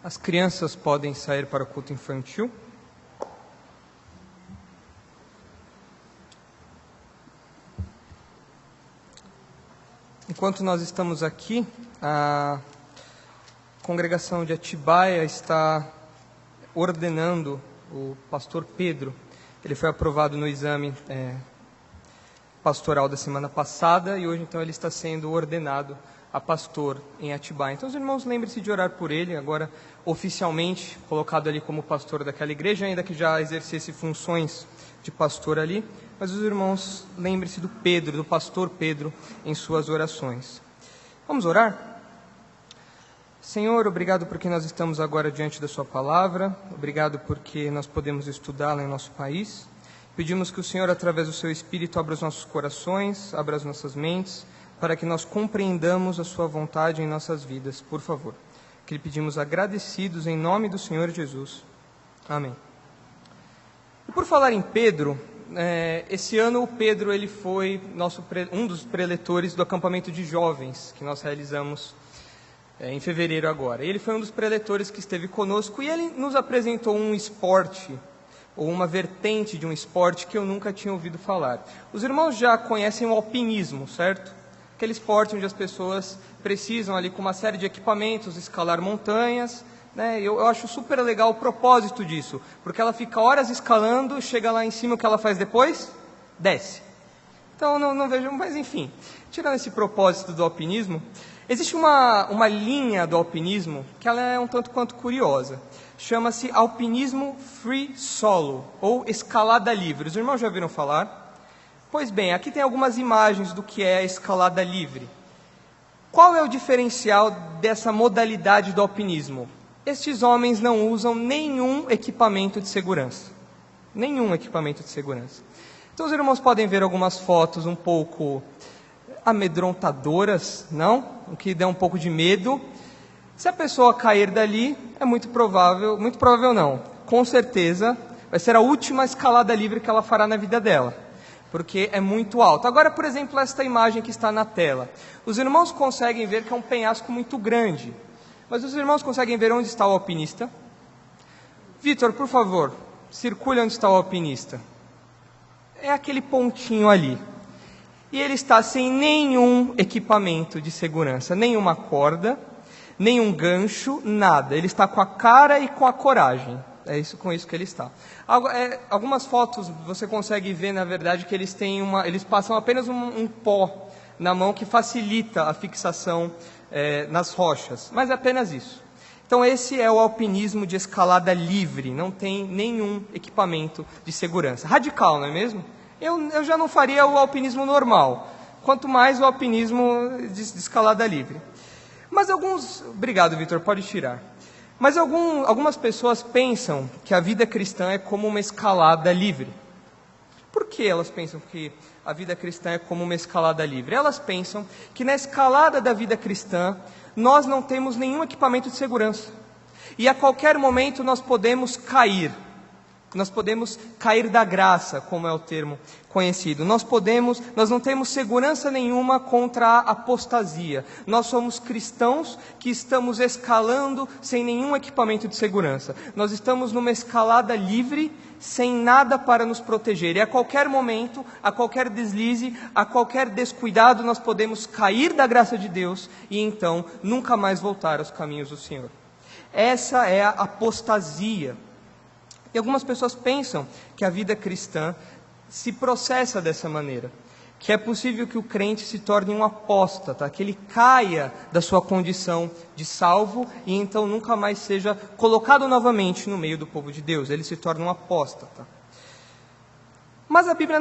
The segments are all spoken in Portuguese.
As crianças podem sair para o culto infantil. Enquanto nós estamos aqui, a congregação de Atibaia está ordenando o pastor Pedro. Ele foi aprovado no exame pastoral da semana passada e hoje então ele está sendo ordenado a pastor em Atibaia. Então os irmãos, lembrem-se de orar por ele, agora oficialmente colocado ali como pastor daquela igreja, ainda que já exercesse funções de pastor ali, mas os irmãos, lembrem-se do pastor Pedro em suas orações. Vamos orar? Senhor, obrigado porque nós estamos agora diante da sua palavra, obrigado porque nós podemos estudá-la em nosso país. Pedimos que o Senhor, através do seu Espírito, abra os nossos corações, abra as nossas mentes, para que nós compreendamos a sua vontade em nossas vidas, por favor. Que lhe pedimos agradecidos em nome do Senhor Jesus. Amém. E por falar em Pedro, esse ano o Pedro ele foi um dos preletores do acampamento de jovens que nós realizamos em fevereiro agora. Ele foi um dos preletores que esteve conosco e ele nos apresentou um esporte, ou uma vertente de um esporte que eu nunca tinha ouvido falar. Os irmãos já conhecem o alpinismo, certo? Aquele esporte onde as pessoas precisam ali com uma série de equipamentos escalar montanhas, né? Eu acho super legal o propósito disso, porque ela fica horas escalando, chega lá em cima, o que ela faz depois? Desce. Então não vejo, mas enfim, tirando esse propósito do alpinismo, existe uma linha do alpinismo que ela é um tanto quanto curiosa. Chama-se alpinismo free solo, ou escalada livre. Os irmãos já ouviram falar? Pois bem, aqui tem algumas imagens do que é a escalada livre. Qual é o diferencial dessa modalidade do alpinismo? Estes homens não usam nenhum equipamento de segurança. Nenhum equipamento de segurança. Então os irmãos podem ver algumas fotos um pouco amedrontadoras, não? O que dá um pouco de medo. Se a pessoa cair dali, é muito provável não, com certeza, vai ser a última escalada livre que ela fará na vida dela, porque é muito alto. Agora, por exemplo, esta imagem que está na tela. Os irmãos conseguem ver que é um penhasco muito grande, mas os irmãos conseguem ver onde está o alpinista? Vitor, por favor, circule onde está o alpinista. É aquele pontinho ali. E ele está sem nenhum equipamento de segurança, nenhuma corda, nenhum gancho, nada. Ele está com a cara e com a coragem. É com isso que ele está. Algumas fotos você consegue ver, na verdade, que eles passam apenas um pó na mão que facilita a fixação nas rochas. Mas é apenas isso. Então esse é o alpinismo de escalada livre. Não tem nenhum equipamento de segurança. Radical, não é mesmo? Eu já não faria o alpinismo normal. Quanto mais o alpinismo de escalada livre. Mas obrigado, Vitor, pode tirar. Mas algumas pessoas pensam que a vida cristã é como uma escalada livre. Por que elas pensam que a vida cristã é como uma escalada livre? Elas pensam que na escalada da vida cristã, nós não temos nenhum equipamento de segurança. E a qualquer momento nós podemos cair. Nós podemos cair da graça, como é o termo conhecido. Nós não temos segurança nenhuma contra a apostasia. Nós somos cristãos que estamos escalando sem nenhum equipamento de segurança. Nós estamos numa escalada livre, sem nada para nos proteger. E a qualquer momento, a qualquer deslize, a qualquer descuidado, nós podemos cair da graça de Deus e então nunca mais voltar aos caminhos do Senhor. Essa é a apostasia. E algumas pessoas pensam que a vida cristã se processa dessa maneira, que é possível que o crente se torne um apóstata, que ele caia da sua condição de salvo e então nunca mais seja colocado novamente no meio do povo de Deus, ele se torna um apóstata. Mas a Bíblia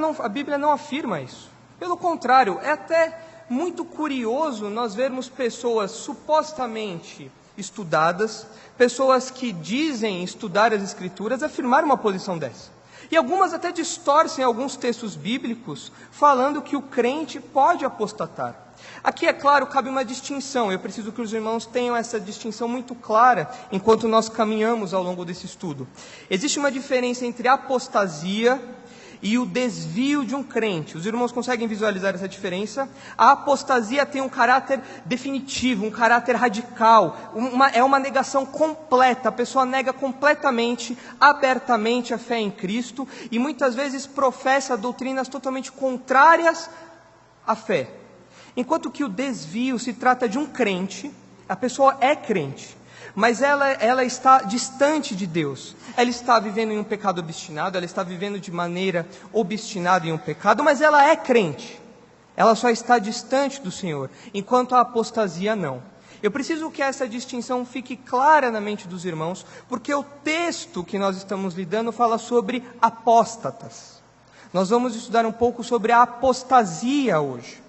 não afirma isso. Pelo contrário, é até muito curioso nós vermos pessoas supostamente estudadas, pessoas que dizem estudar as Escrituras, afirmar uma posição dessa. E algumas até distorcem alguns textos bíblicos, falando que o crente pode apostatar. Aqui, é claro, cabe uma distinção. Eu preciso que os irmãos tenham essa distinção muito clara, enquanto nós caminhamos ao longo desse estudo. Existe uma diferença entre apostasia e o desvio de um crente. Os irmãos conseguem visualizar essa diferença? A apostasia tem um caráter definitivo, um caráter radical, é uma negação completa. A pessoa nega completamente, abertamente a fé em Cristo e muitas vezes professa doutrinas totalmente contrárias à fé. Enquanto que o desvio se trata de um crente, a pessoa é crente, mas ela está distante de Deus. Ela está vivendo em um pecado obstinado, ela está vivendo de maneira obstinada em um pecado, mas ela é crente. Ela só está distante do Senhor, enquanto a apostasia não. Eu preciso que essa distinção fique clara na mente dos irmãos, porque o texto que nós estamos lidando fala sobre apóstatas. Nós vamos estudar um pouco sobre a apostasia hoje.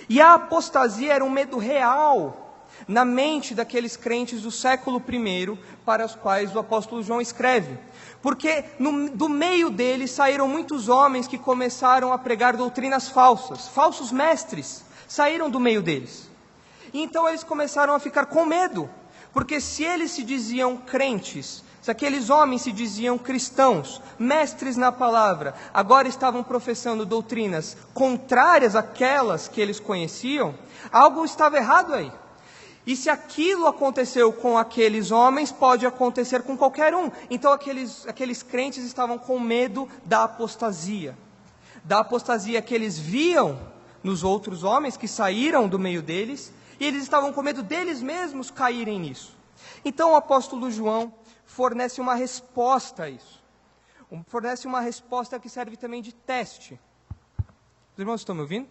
E a apostasia era um medo real na mente daqueles crentes do século I, para os quais o apóstolo João escreve. Porque do meio deles saíram muitos homens que começaram a pregar doutrinas falsas, falsos mestres, saíram do meio deles. E então eles começaram a ficar com medo, porque se eles se diziam crentes, se aqueles homens se diziam cristãos, mestres na palavra, agora estavam professando doutrinas contrárias àquelas que eles conheciam, algo estava errado aí. E se aquilo aconteceu com aqueles homens, pode acontecer com qualquer um. Então aqueles crentes estavam com medo da apostasia que eles viam nos outros homens que saíram do meio deles, e eles estavam com medo deles mesmos caírem nisso. Então o apóstolo João fornece uma resposta a isso. Fornece uma resposta que serve também de teste. Os irmãos estão me ouvindo?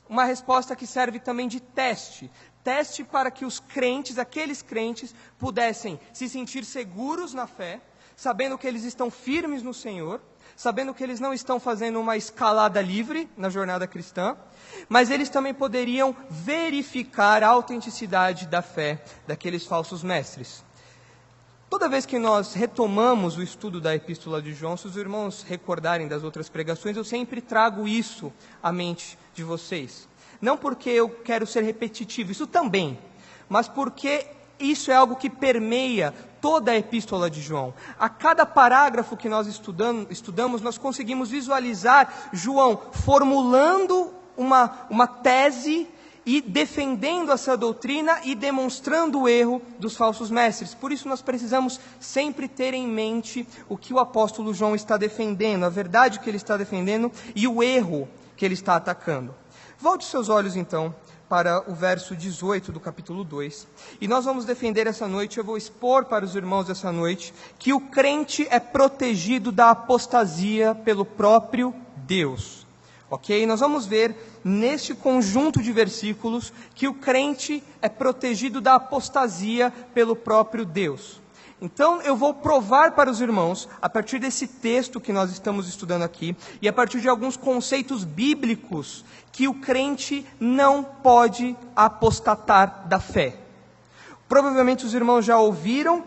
Uma resposta que serve também de teste. Teste para que os crentes, aqueles crentes, pudessem se sentir seguros na fé, sabendo que eles estão firmes no Senhor, sabendo que eles não estão fazendo uma escalada livre na jornada cristã, mas eles também poderiam verificar a autenticidade da fé daqueles falsos mestres. Toda vez que nós retomamos o estudo da Epístola de João, se os irmãos recordarem das outras pregações, eu sempre trago isso à mente de vocês. Não porque eu quero ser repetitivo, isso também, mas porque isso é algo que permeia toda a Epístola de João. A cada parágrafo que nós estudamos, nós conseguimos visualizar João formulando uma tese e defendendo essa doutrina e demonstrando o erro dos falsos mestres. Por isso nós precisamos sempre ter em mente o que o apóstolo João está defendendo, a verdade que ele está defendendo e o erro que ele está atacando. Volte seus olhos então para o verso 18 do capítulo 2, e nós vamos defender essa noite, eu vou expor para os irmãos essa noite, que o crente é protegido da apostasia pelo próprio Deus. Ok? Nós vamos ver neste conjunto de versículos que o crente é protegido da apostasia pelo próprio Deus. Então eu vou provar para os irmãos, a partir desse texto que nós estamos estudando aqui, e a partir de alguns conceitos bíblicos, que o crente não pode apostatar da fé. Provavelmente os irmãos já ouviram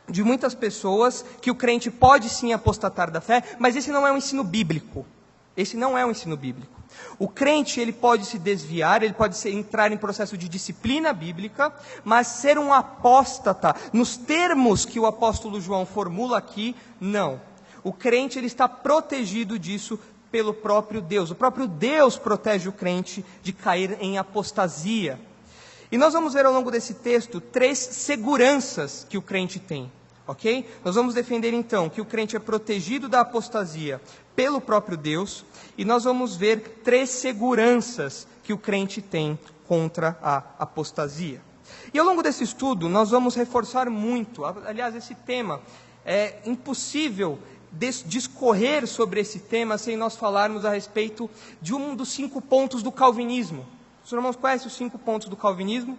de muitas pessoas que o crente pode sim apostatar da fé, mas esse não é um ensino bíblico. Esse não é um ensino bíblico. O crente, ele pode se desviar, ele pode entrar em processo de disciplina bíblica, mas ser um apóstata, nos termos que o apóstolo João formula aqui, não. O crente, ele está protegido disso pelo próprio Deus. O próprio Deus protege o crente de cair em apostasia. E nós vamos ver ao longo desse texto 3 seguranças que o crente tem. Ok? Nós vamos defender então que o crente é protegido da apostasia pelo próprio Deus, e nós vamos ver 3 seguranças que o crente tem contra a apostasia. E ao longo desse estudo nós vamos reforçar muito, aliás esse tema, é impossível discorrer sobre esse tema sem nós falarmos a respeito de um dos 5 pontos do calvinismo. Os irmãos conhecem os 5 pontos do calvinismo?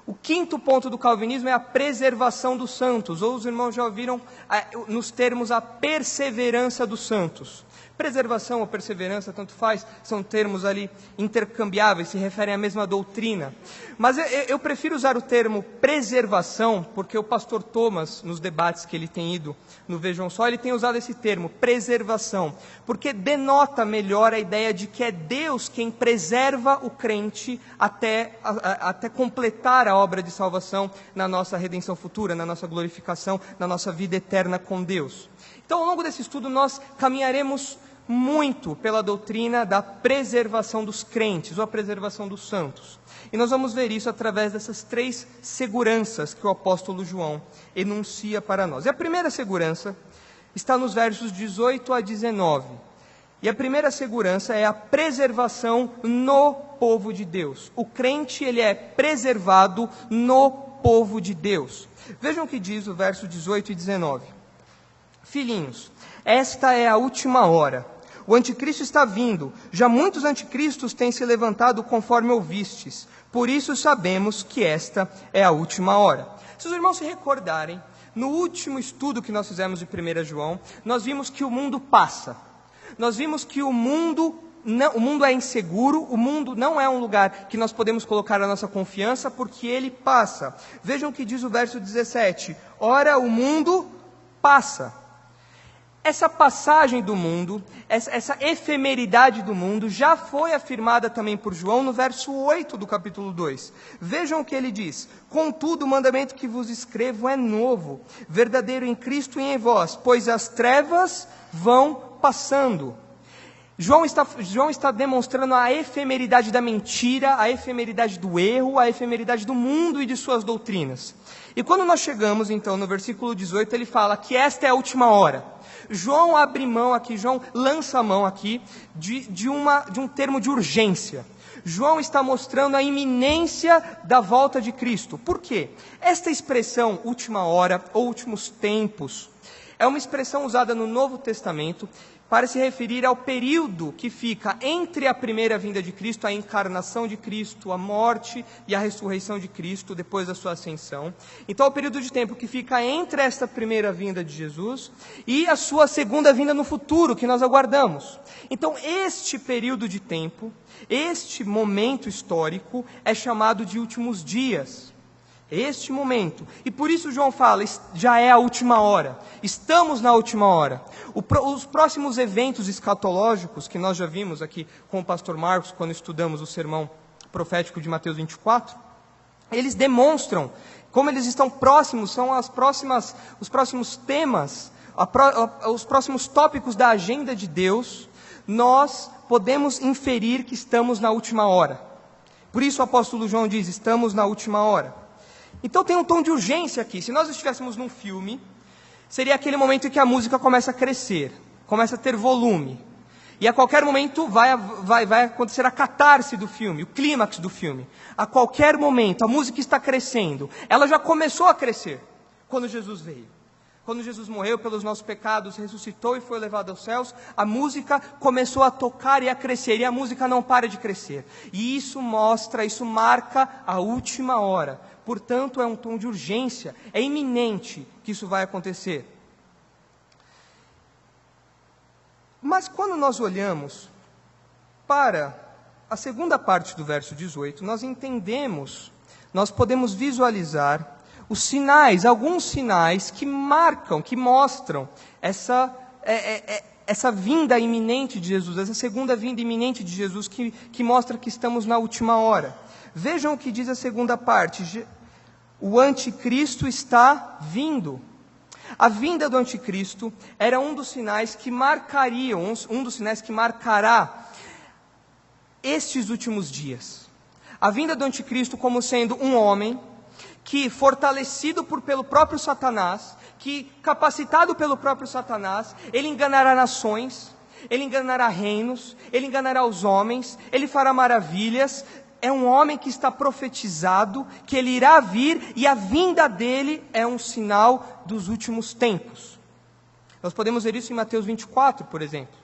O 5º ponto do calvinismo é a preservação dos santos, ou os irmãos já ouviram nos termos a perseverança dos santos. Preservação ou perseverança, tanto faz, são termos ali intercambiáveis, se referem à mesma doutrina. Mas eu prefiro usar o termo preservação, porque o pastor Thomas, nos debates que ele tem ido no Vejam Só, ele tem usado esse termo, preservação, porque denota melhor a ideia de que é Deus quem preserva o crente até completar a obra de salvação na nossa redenção futura, na nossa glorificação, na nossa vida eterna com Deus. Então, ao longo desse estudo, nós caminharemos muito pela doutrina da preservação dos crentes, ou a preservação dos santos. E nós vamos ver isso através dessas 3 seguranças que o apóstolo João enuncia para nós. E a primeira segurança está nos versos 18 a 19. E a primeira segurança é a preservação no povo de Deus. O crente, ele é preservado no povo de Deus. Vejam o que diz o verso 18 e 19. Filhinhos, esta é a última hora. O anticristo está vindo. Já muitos anticristos têm se levantado conforme ouvistes. Por isso sabemos que esta é a última hora. Se os irmãos se recordarem, no último estudo que nós fizemos de 1 João, nós vimos que o mundo passa. Nós vimos que o mundo é inseguro, o mundo não é um lugar que nós podemos colocar a nossa confiança, porque ele passa. Vejam o que diz o verso 17. Ora, o mundo passa. Essa passagem do mundo, essa efemeridade do mundo, já foi afirmada também por João no verso 8 do capítulo 2. Vejam o que ele diz. Contudo, o mandamento que vos escrevo é novo, verdadeiro em Cristo e em vós, pois as trevas vão passando. João está demonstrando a efemeridade da mentira, a efemeridade do erro, a efemeridade do mundo e de suas doutrinas. E quando nós chegamos, então, no versículo 18, ele fala que esta é a última hora. João abre mão aqui, João lança a mão aqui de um termo de urgência. João está mostrando a iminência da volta de Cristo. Por quê? Esta expressão, última hora ou últimos tempos, é uma expressão usada no Novo Testamento para se referir ao período que fica entre a primeira vinda de Cristo, a encarnação de Cristo, a morte e a ressurreição de Cristo, depois da sua ascensão. Então, é o período de tempo que fica entre esta primeira vinda de Jesus e a sua segunda vinda no futuro, que nós aguardamos. Então, este período de tempo, este momento histórico, é chamado de últimos dias. Este momento. E por isso João fala, já é a última hora. Estamos na última hora. Os próximos eventos escatológicos, que nós já vimos aqui com o pastor Marcos, quando estudamos o sermão profético de Mateus 24, eles demonstram como eles estão próximos, são os próximos temas, os próximos tópicos da agenda de Deus. Nós podemos inferir que estamos na última hora. Por isso o apóstolo João diz, estamos na última hora. Então tem um tom de urgência aqui. Se nós estivéssemos num filme, seria aquele momento em que a música começa a crescer, começa a ter volume. E a qualquer momento vai acontecer a catarse do filme, o clímax do filme. A qualquer momento a música está crescendo. Ela já começou a crescer quando Jesus veio. Quando Jesus morreu pelos nossos pecados, ressuscitou e foi levado aos céus, a música começou a tocar e a crescer, e a música não para de crescer. E isso marca a última hora. Portanto, é um tom de urgência, é iminente que isso vai acontecer. Mas quando nós olhamos para a segunda parte do verso 18, nós entendemos, nós podemos visualizar os sinais, alguns sinais que marcam, que mostram essa vinda iminente de Jesus, essa segunda vinda iminente de Jesus, que mostra que estamos na última hora. Vejam o que diz a segunda parte. O anticristo está vindo. A vinda do anticristo era um dos sinais que marcariam, um dos sinais que marcará estes últimos dias. A vinda do anticristo como sendo um homem que, fortalecido pelo próprio Satanás, que, capacitado pelo próprio Satanás, ele enganará nações, ele enganará reinos, ele enganará os homens, ele fará maravilhas. É um homem que está profetizado, que ele irá vir, e a vinda dele é um sinal dos últimos tempos. Nós podemos ver isso em Mateus 24, por exemplo.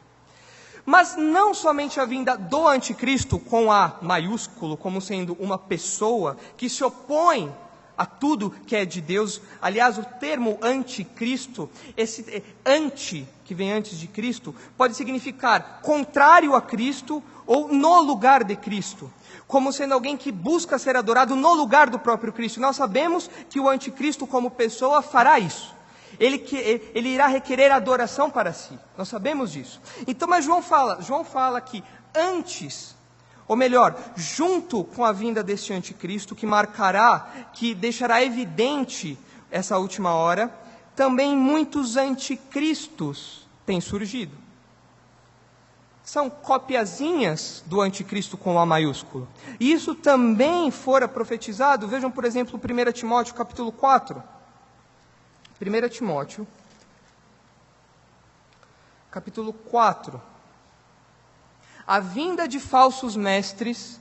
Mas não somente a vinda do anticristo, com A maiúsculo, como sendo uma pessoa que se opõe a tudo que é de Deus. Aliás, o termo anticristo, esse anti, que vem antes de Cristo, pode significar contrário a Cristo ou no lugar de Cristo, como sendo alguém que busca ser adorado no lugar do próprio Cristo. Nós sabemos que o anticristo como pessoa fará isso. Ele irá requerer adoração para si. Nós sabemos disso. Então, mas João fala que antes, ou melhor, junto com a vinda deste anticristo, que marcará, que deixará evidente essa última hora, também muitos anticristos têm surgido. são copiazinhas do anticristo com A maiúsculo. E isso também fora profetizado. Vejam, por exemplo, 1 Timóteo capítulo 4. 1 Timóteo capítulo 4. A vinda de falsos mestres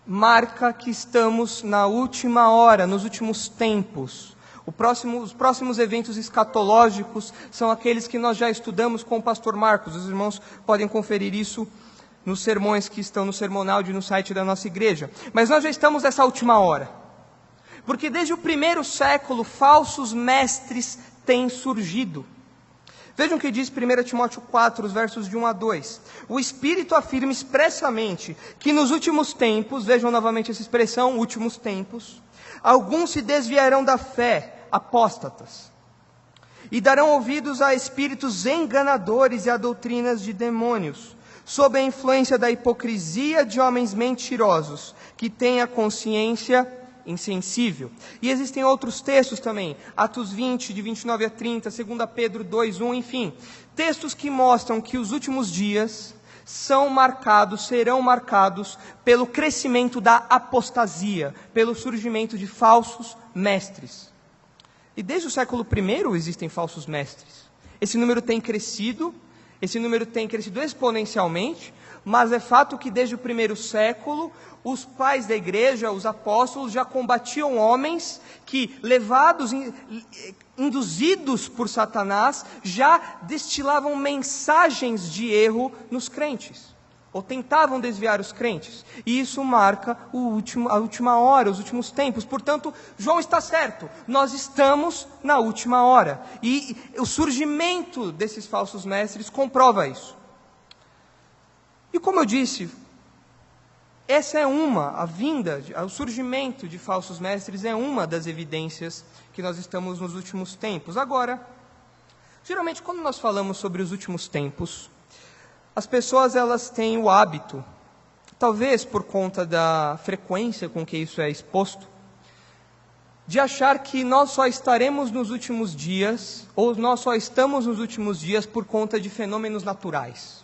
marca que estamos na última hora, nos últimos tempos. Os próximos eventos escatológicos são aqueles que nós já estudamos com o pastor Marcos. Os irmãos podem conferir isso nos sermões que estão no Sermonaldi, no site da nossa igreja. Mas nós já estamos nessa última hora. Porque desde o primeiro século, falsos mestres têm surgido. Vejam o que diz 1 Timóteo 4, os versos de 1 a 2. O Espírito afirma expressamente que nos últimos tempos, vejam novamente essa expressão, últimos tempos, alguns se desviarão da fé, apóstatas, e darão ouvidos a espíritos enganadores e a doutrinas de demônios, sob a influência da hipocrisia de homens mentirosos, que têm a consciência insensível. E existem outros textos também, Atos 20, de 29 a 30, 2 Pedro 2, 1, enfim, textos que mostram que os últimos dias serão marcados pelo crescimento da apostasia, pelo surgimento de falsos mestres. E desde o século I existem falsos mestres. Esse número tem crescido exponencialmente, mas é fato que desde o primeiro século, os pais da igreja, os apóstolos, já combatiam homens que, induzidos por Satanás, já destilavam mensagens de erro nos crentes, ou tentavam desviar os crentes. E isso marca a última hora, os últimos tempos. Portanto, João está certo, nós estamos na última hora. E o surgimento desses falsos mestres comprova isso. E como eu disse, o surgimento de falsos mestres é uma das evidências que nós estamos nos últimos tempos. Agora, geralmente quando nós falamos sobre os últimos tempos, as pessoas elas têm o hábito, talvez por conta da frequência com que isso é exposto, de achar que nós só estaremos nos últimos dias, ou nós só estamos nos últimos dias por conta de fenômenos naturais.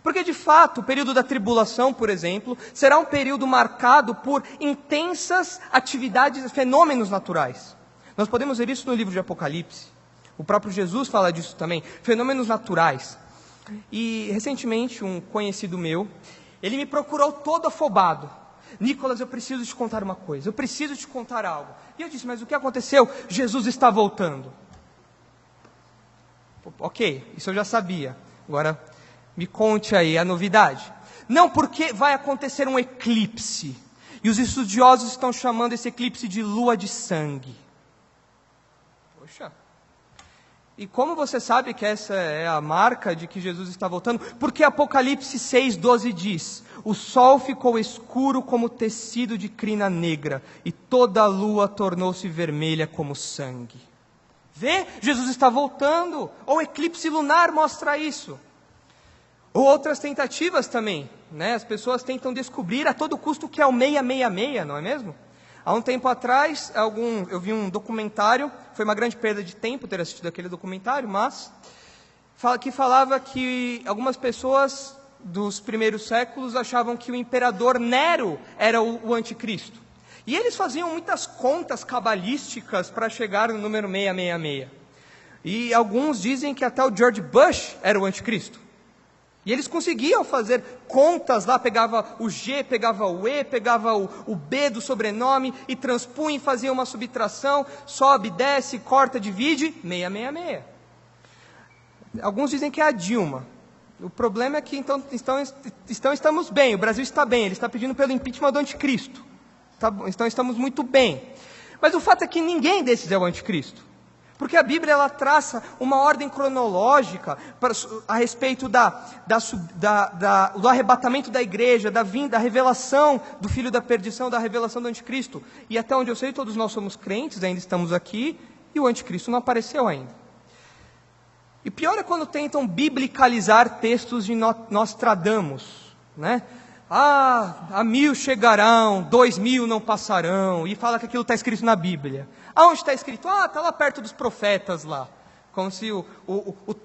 Porque, de fato, o período da tribulação, por exemplo, será um período marcado por intensas atividades, fenômenos naturais. Nós podemos ver isso no livro de Apocalipse. O próprio Jesus fala disso também, fenômenos naturais. E, recentemente, um conhecido meu, ele me procurou todo afobado. Nicolas, eu preciso te contar uma coisa, eu preciso te contar algo. E eu disse, mas o que aconteceu? Jesus está voltando. Ok, isso eu já sabia. Agora, me conte aí a novidade. Não, porque vai acontecer um eclipse. E os estudiosos estão chamando esse eclipse de lua de sangue. Poxa. E como você sabe que essa é a marca de que Jesus está voltando? Porque Apocalipse 6:12 diz: o sol ficou escuro como tecido de crina negra, e toda a lua tornou-se vermelha como sangue. Vê? Jesus está voltando. O eclipse lunar mostra isso. Ou outras tentativas também, né? As pessoas tentam descobrir a todo custo o que é o 666, não é mesmo? Há um tempo atrás, eu vi um documentário, foi uma grande perda de tempo ter assistido aquele documentário, mas que falava que algumas pessoas dos primeiros séculos achavam que o imperador Nero era o anticristo. E eles faziam muitas contas cabalísticas para chegar no número 666. E alguns dizem que até o George Bush era o anticristo. E eles conseguiam fazer contas lá, pegava o G, pegava o E, pegava o B do sobrenome e transpunha e fazia uma subtração, sobe, desce, corta, divide, 666. Alguns dizem que é a Dilma. O problema é que então estamos bem, o Brasil está bem, ele está pedindo pelo impeachment do anticristo. Então estamos muito bem. Mas o fato é que ninguém desses é o anticristo. Porque a Bíblia ela traça uma ordem cronológica a respeito do arrebatamento da igreja, da vinda, da revelação do filho da perdição, da revelação do anticristo. E até onde eu sei, todos nós somos crentes, ainda estamos aqui, e o anticristo não apareceu ainda. E pior é quando tentam biblicalizar textos de Nostradamus, né? A 1000 chegarão, 2000 não passarão, e fala que aquilo está escrito na Bíblia. Aonde está escrito? Está lá perto dos profetas lá. Como se o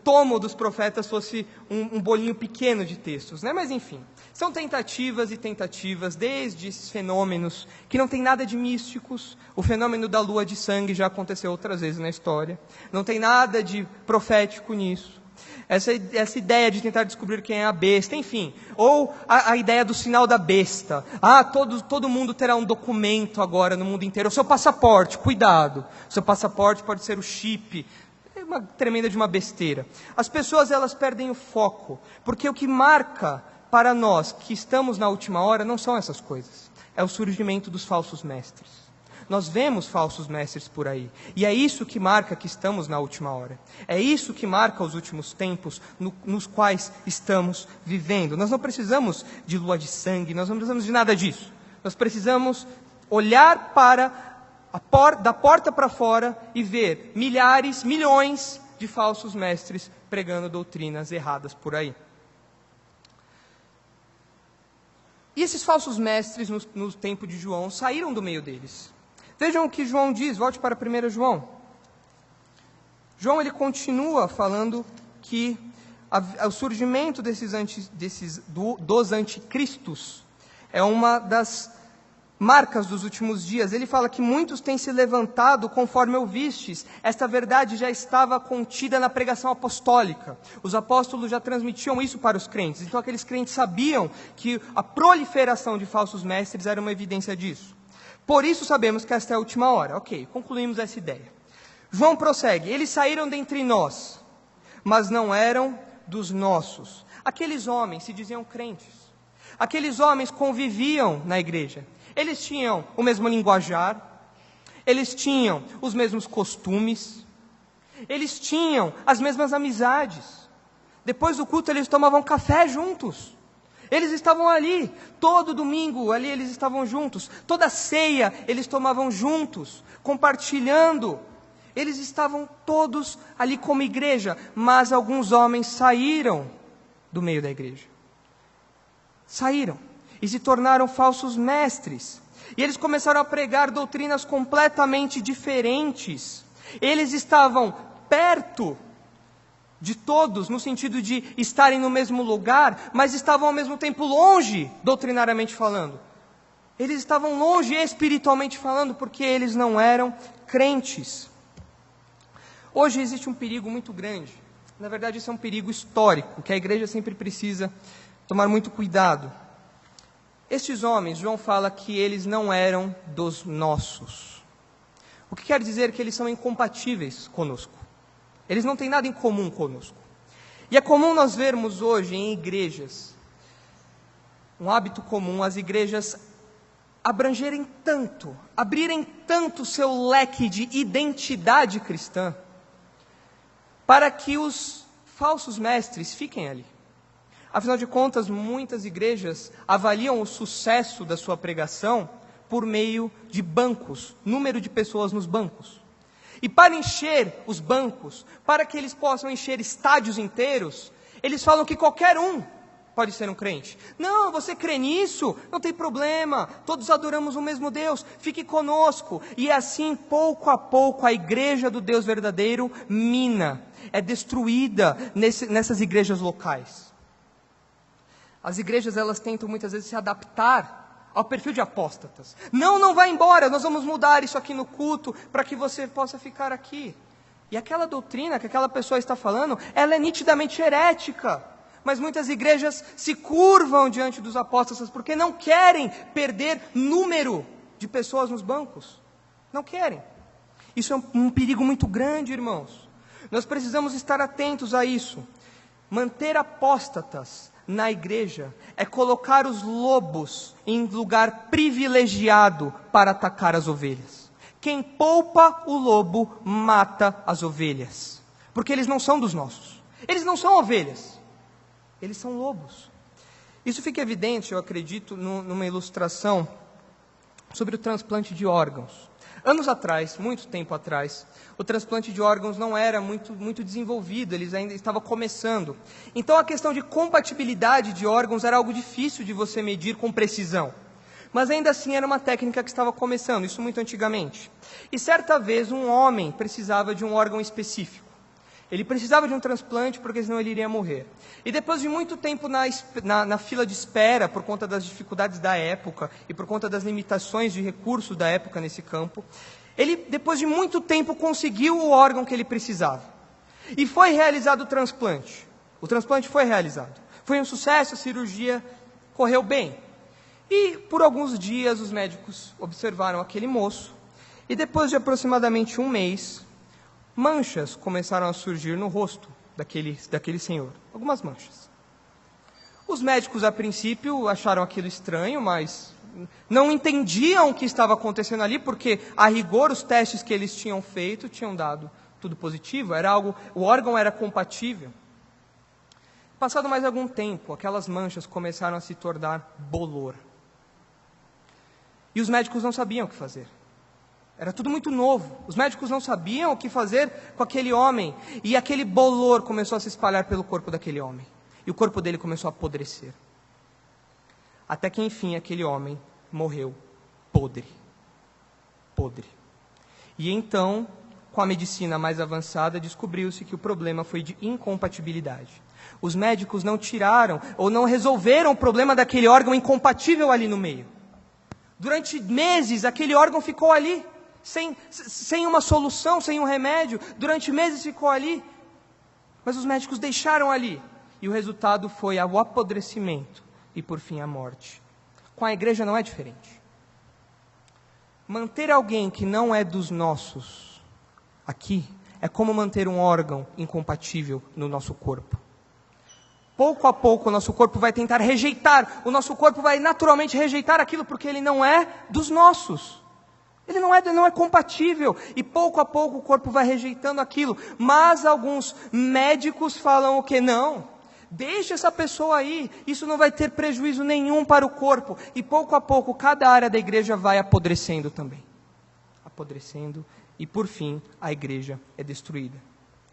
tomo dos profetas fosse um bolinho pequeno de textos, né? Mas enfim, são tentativas e tentativas, desde esses fenômenos que não tem nada de místicos. O fenômeno da lua de sangue já aconteceu outras vezes na história, não tem nada de profético nisso. Essa ideia de tentar descobrir quem é a besta, enfim, ou a ideia do sinal da besta. Todo mundo terá um documento agora no mundo inteiro. O seu passaporte, cuidado, o seu passaporte pode ser o chip. É uma tremenda de uma besteira. As pessoas, elas perdem o foco, porque o que marca para nós que estamos na última hora não são essas coisas, é o surgimento dos falsos mestres. Nós vemos falsos mestres por aí, e é isso que marca que estamos na última hora. É isso que marca os últimos tempos nos quais estamos vivendo. Nós não precisamos de lua de sangue, nós não precisamos de nada disso. Nós precisamos olhar para da porta para fora e ver milhares, milhões de falsos mestres pregando doutrinas erradas por aí. E esses falsos mestres, no tempo de João, saíram do meio deles. Vejam o que João diz, volte para 1 João. João, ele continua falando que o surgimento dos anticristos é uma das marcas dos últimos dias. Ele fala que muitos têm se levantado conforme ouvistes. Esta verdade já estava contida na pregação apostólica. Os apóstolos já transmitiam isso para os crentes. Então aqueles crentes sabiam que a proliferação de falsos mestres era uma evidência disso. Por isso sabemos que esta é a última hora. Ok, concluímos essa ideia. João prossegue. Eles saíram dentre nós, mas não eram dos nossos. Aqueles homens se diziam crentes. Aqueles homens conviviam na igreja. Eles tinham o mesmo linguajar, eles tinham os mesmos costumes, eles tinham as mesmas amizades. Depois do culto eles tomavam café juntos. Eles estavam ali, todo domingo ali eles estavam juntos. Toda ceia eles tomavam juntos, compartilhando. Eles estavam todos ali como igreja, mas alguns homens saíram do meio da igreja. Saíram. E se tornaram falsos mestres. E eles começaram a pregar doutrinas completamente diferentes. Eles estavam perto de todos, no sentido de estarem no mesmo lugar, mas estavam ao mesmo tempo longe, doutrinariamente falando. Eles estavam longe espiritualmente falando, porque eles não eram crentes. Hoje existe um perigo muito grande. Na verdade, isso é um perigo histórico, que a igreja sempre precisa tomar muito cuidado. Estes homens, João fala que eles não eram dos nossos. O que quer dizer que eles são incompatíveis conosco. Eles não têm nada em comum conosco. E é comum nós vermos hoje em igrejas, um hábito comum, as igrejas abrangerem tanto, abrirem tanto o seu leque de identidade cristã, para que os falsos mestres fiquem ali. Afinal de contas, muitas igrejas avaliam o sucesso da sua pregação por meio de bancos, número de pessoas nos bancos. E para encher os bancos, para que eles possam encher estádios inteiros, eles falam que qualquer um pode ser um crente. Não, você crê nisso? Não tem problema, todos adoramos o mesmo Deus, fique conosco. E assim, pouco a pouco, a igreja do Deus verdadeiro mina, é destruída nessas igrejas locais. As igrejas, elas tentam muitas vezes se adaptar ao perfil de apóstatas. Não vai embora, nós vamos mudar isso aqui no culto, para que você possa ficar aqui. E aquela doutrina que aquela pessoa está falando, ela é nitidamente herética. Mas muitas igrejas se curvam diante dos apóstatas, porque não querem perder número de pessoas nos bancos. Não querem. Isso é um perigo muito grande, irmãos. Nós precisamos estar atentos a isso. Manter apóstatas na igreja é colocar os lobos em lugar privilegiado para atacar as ovelhas. Quem poupa o lobo mata as ovelhas, porque eles não são dos nossos. Eles não são ovelhas, eles são lobos. Isso fica evidente, eu acredito, numa ilustração sobre o transplante de órgãos. Anos atrás, muito tempo atrás, o transplante de órgãos não era muito desenvolvido, eles ainda estavam começando. Então a questão de compatibilidade de órgãos era algo difícil de você medir com precisão. Mas ainda assim era uma técnica que estava começando, isso muito antigamente. E certa vez um homem precisava de um órgão específico. Ele precisava de um transplante porque senão ele iria morrer. E depois de muito tempo na fila de espera, por conta das dificuldades da época e por conta das limitações de recursos da época nesse campo, ele, depois de muito tempo, conseguiu o órgão que ele precisava. E foi realizado o transplante. O transplante foi realizado. Foi um sucesso, a cirurgia correu bem. E por alguns dias os médicos observaram aquele moço. E depois de aproximadamente um mês, manchas começaram a surgir no rosto daquele senhor. Algumas manchas. Os médicos, a princípio, acharam aquilo estranho, mas não entendiam o que estava acontecendo ali, porque, a rigor, os testes que eles tinham feito tinham dado tudo positivo, o órgão era compatível. Passado mais algum tempo, aquelas manchas começaram a se tornar bolor. E os médicos não sabiam o que fazer. Era tudo muito novo. Os médicos não sabiam o que fazer com aquele homem. E aquele bolor começou a se espalhar pelo corpo daquele homem. E o corpo dele começou a apodrecer. Até que, enfim, aquele homem morreu podre. Podre. E então, com a medicina mais avançada, descobriu-se que o problema foi de incompatibilidade. Os médicos não tiraram ou não resolveram o problema daquele órgão incompatível ali no meio. Durante meses, aquele órgão ficou ali. Sem uma solução, sem um remédio, durante meses ficou ali, mas os médicos deixaram ali, e o resultado foi o apodrecimento, e por fim a morte. Com a igreja não é diferente. Manter alguém que não é dos nossos, aqui, é como manter um órgão incompatível no nosso corpo. Pouco a pouco o nosso corpo vai tentar rejeitar, o nosso corpo vai naturalmente rejeitar aquilo, porque ele não é dos nossos. Ele não é compatível, e pouco a pouco o corpo vai rejeitando aquilo, mas alguns médicos falam o que? Não, deixa essa pessoa aí, isso não vai ter prejuízo nenhum para o corpo, e pouco a pouco cada área da igreja vai apodrecendo também, apodrecendo, e por fim a igreja é destruída.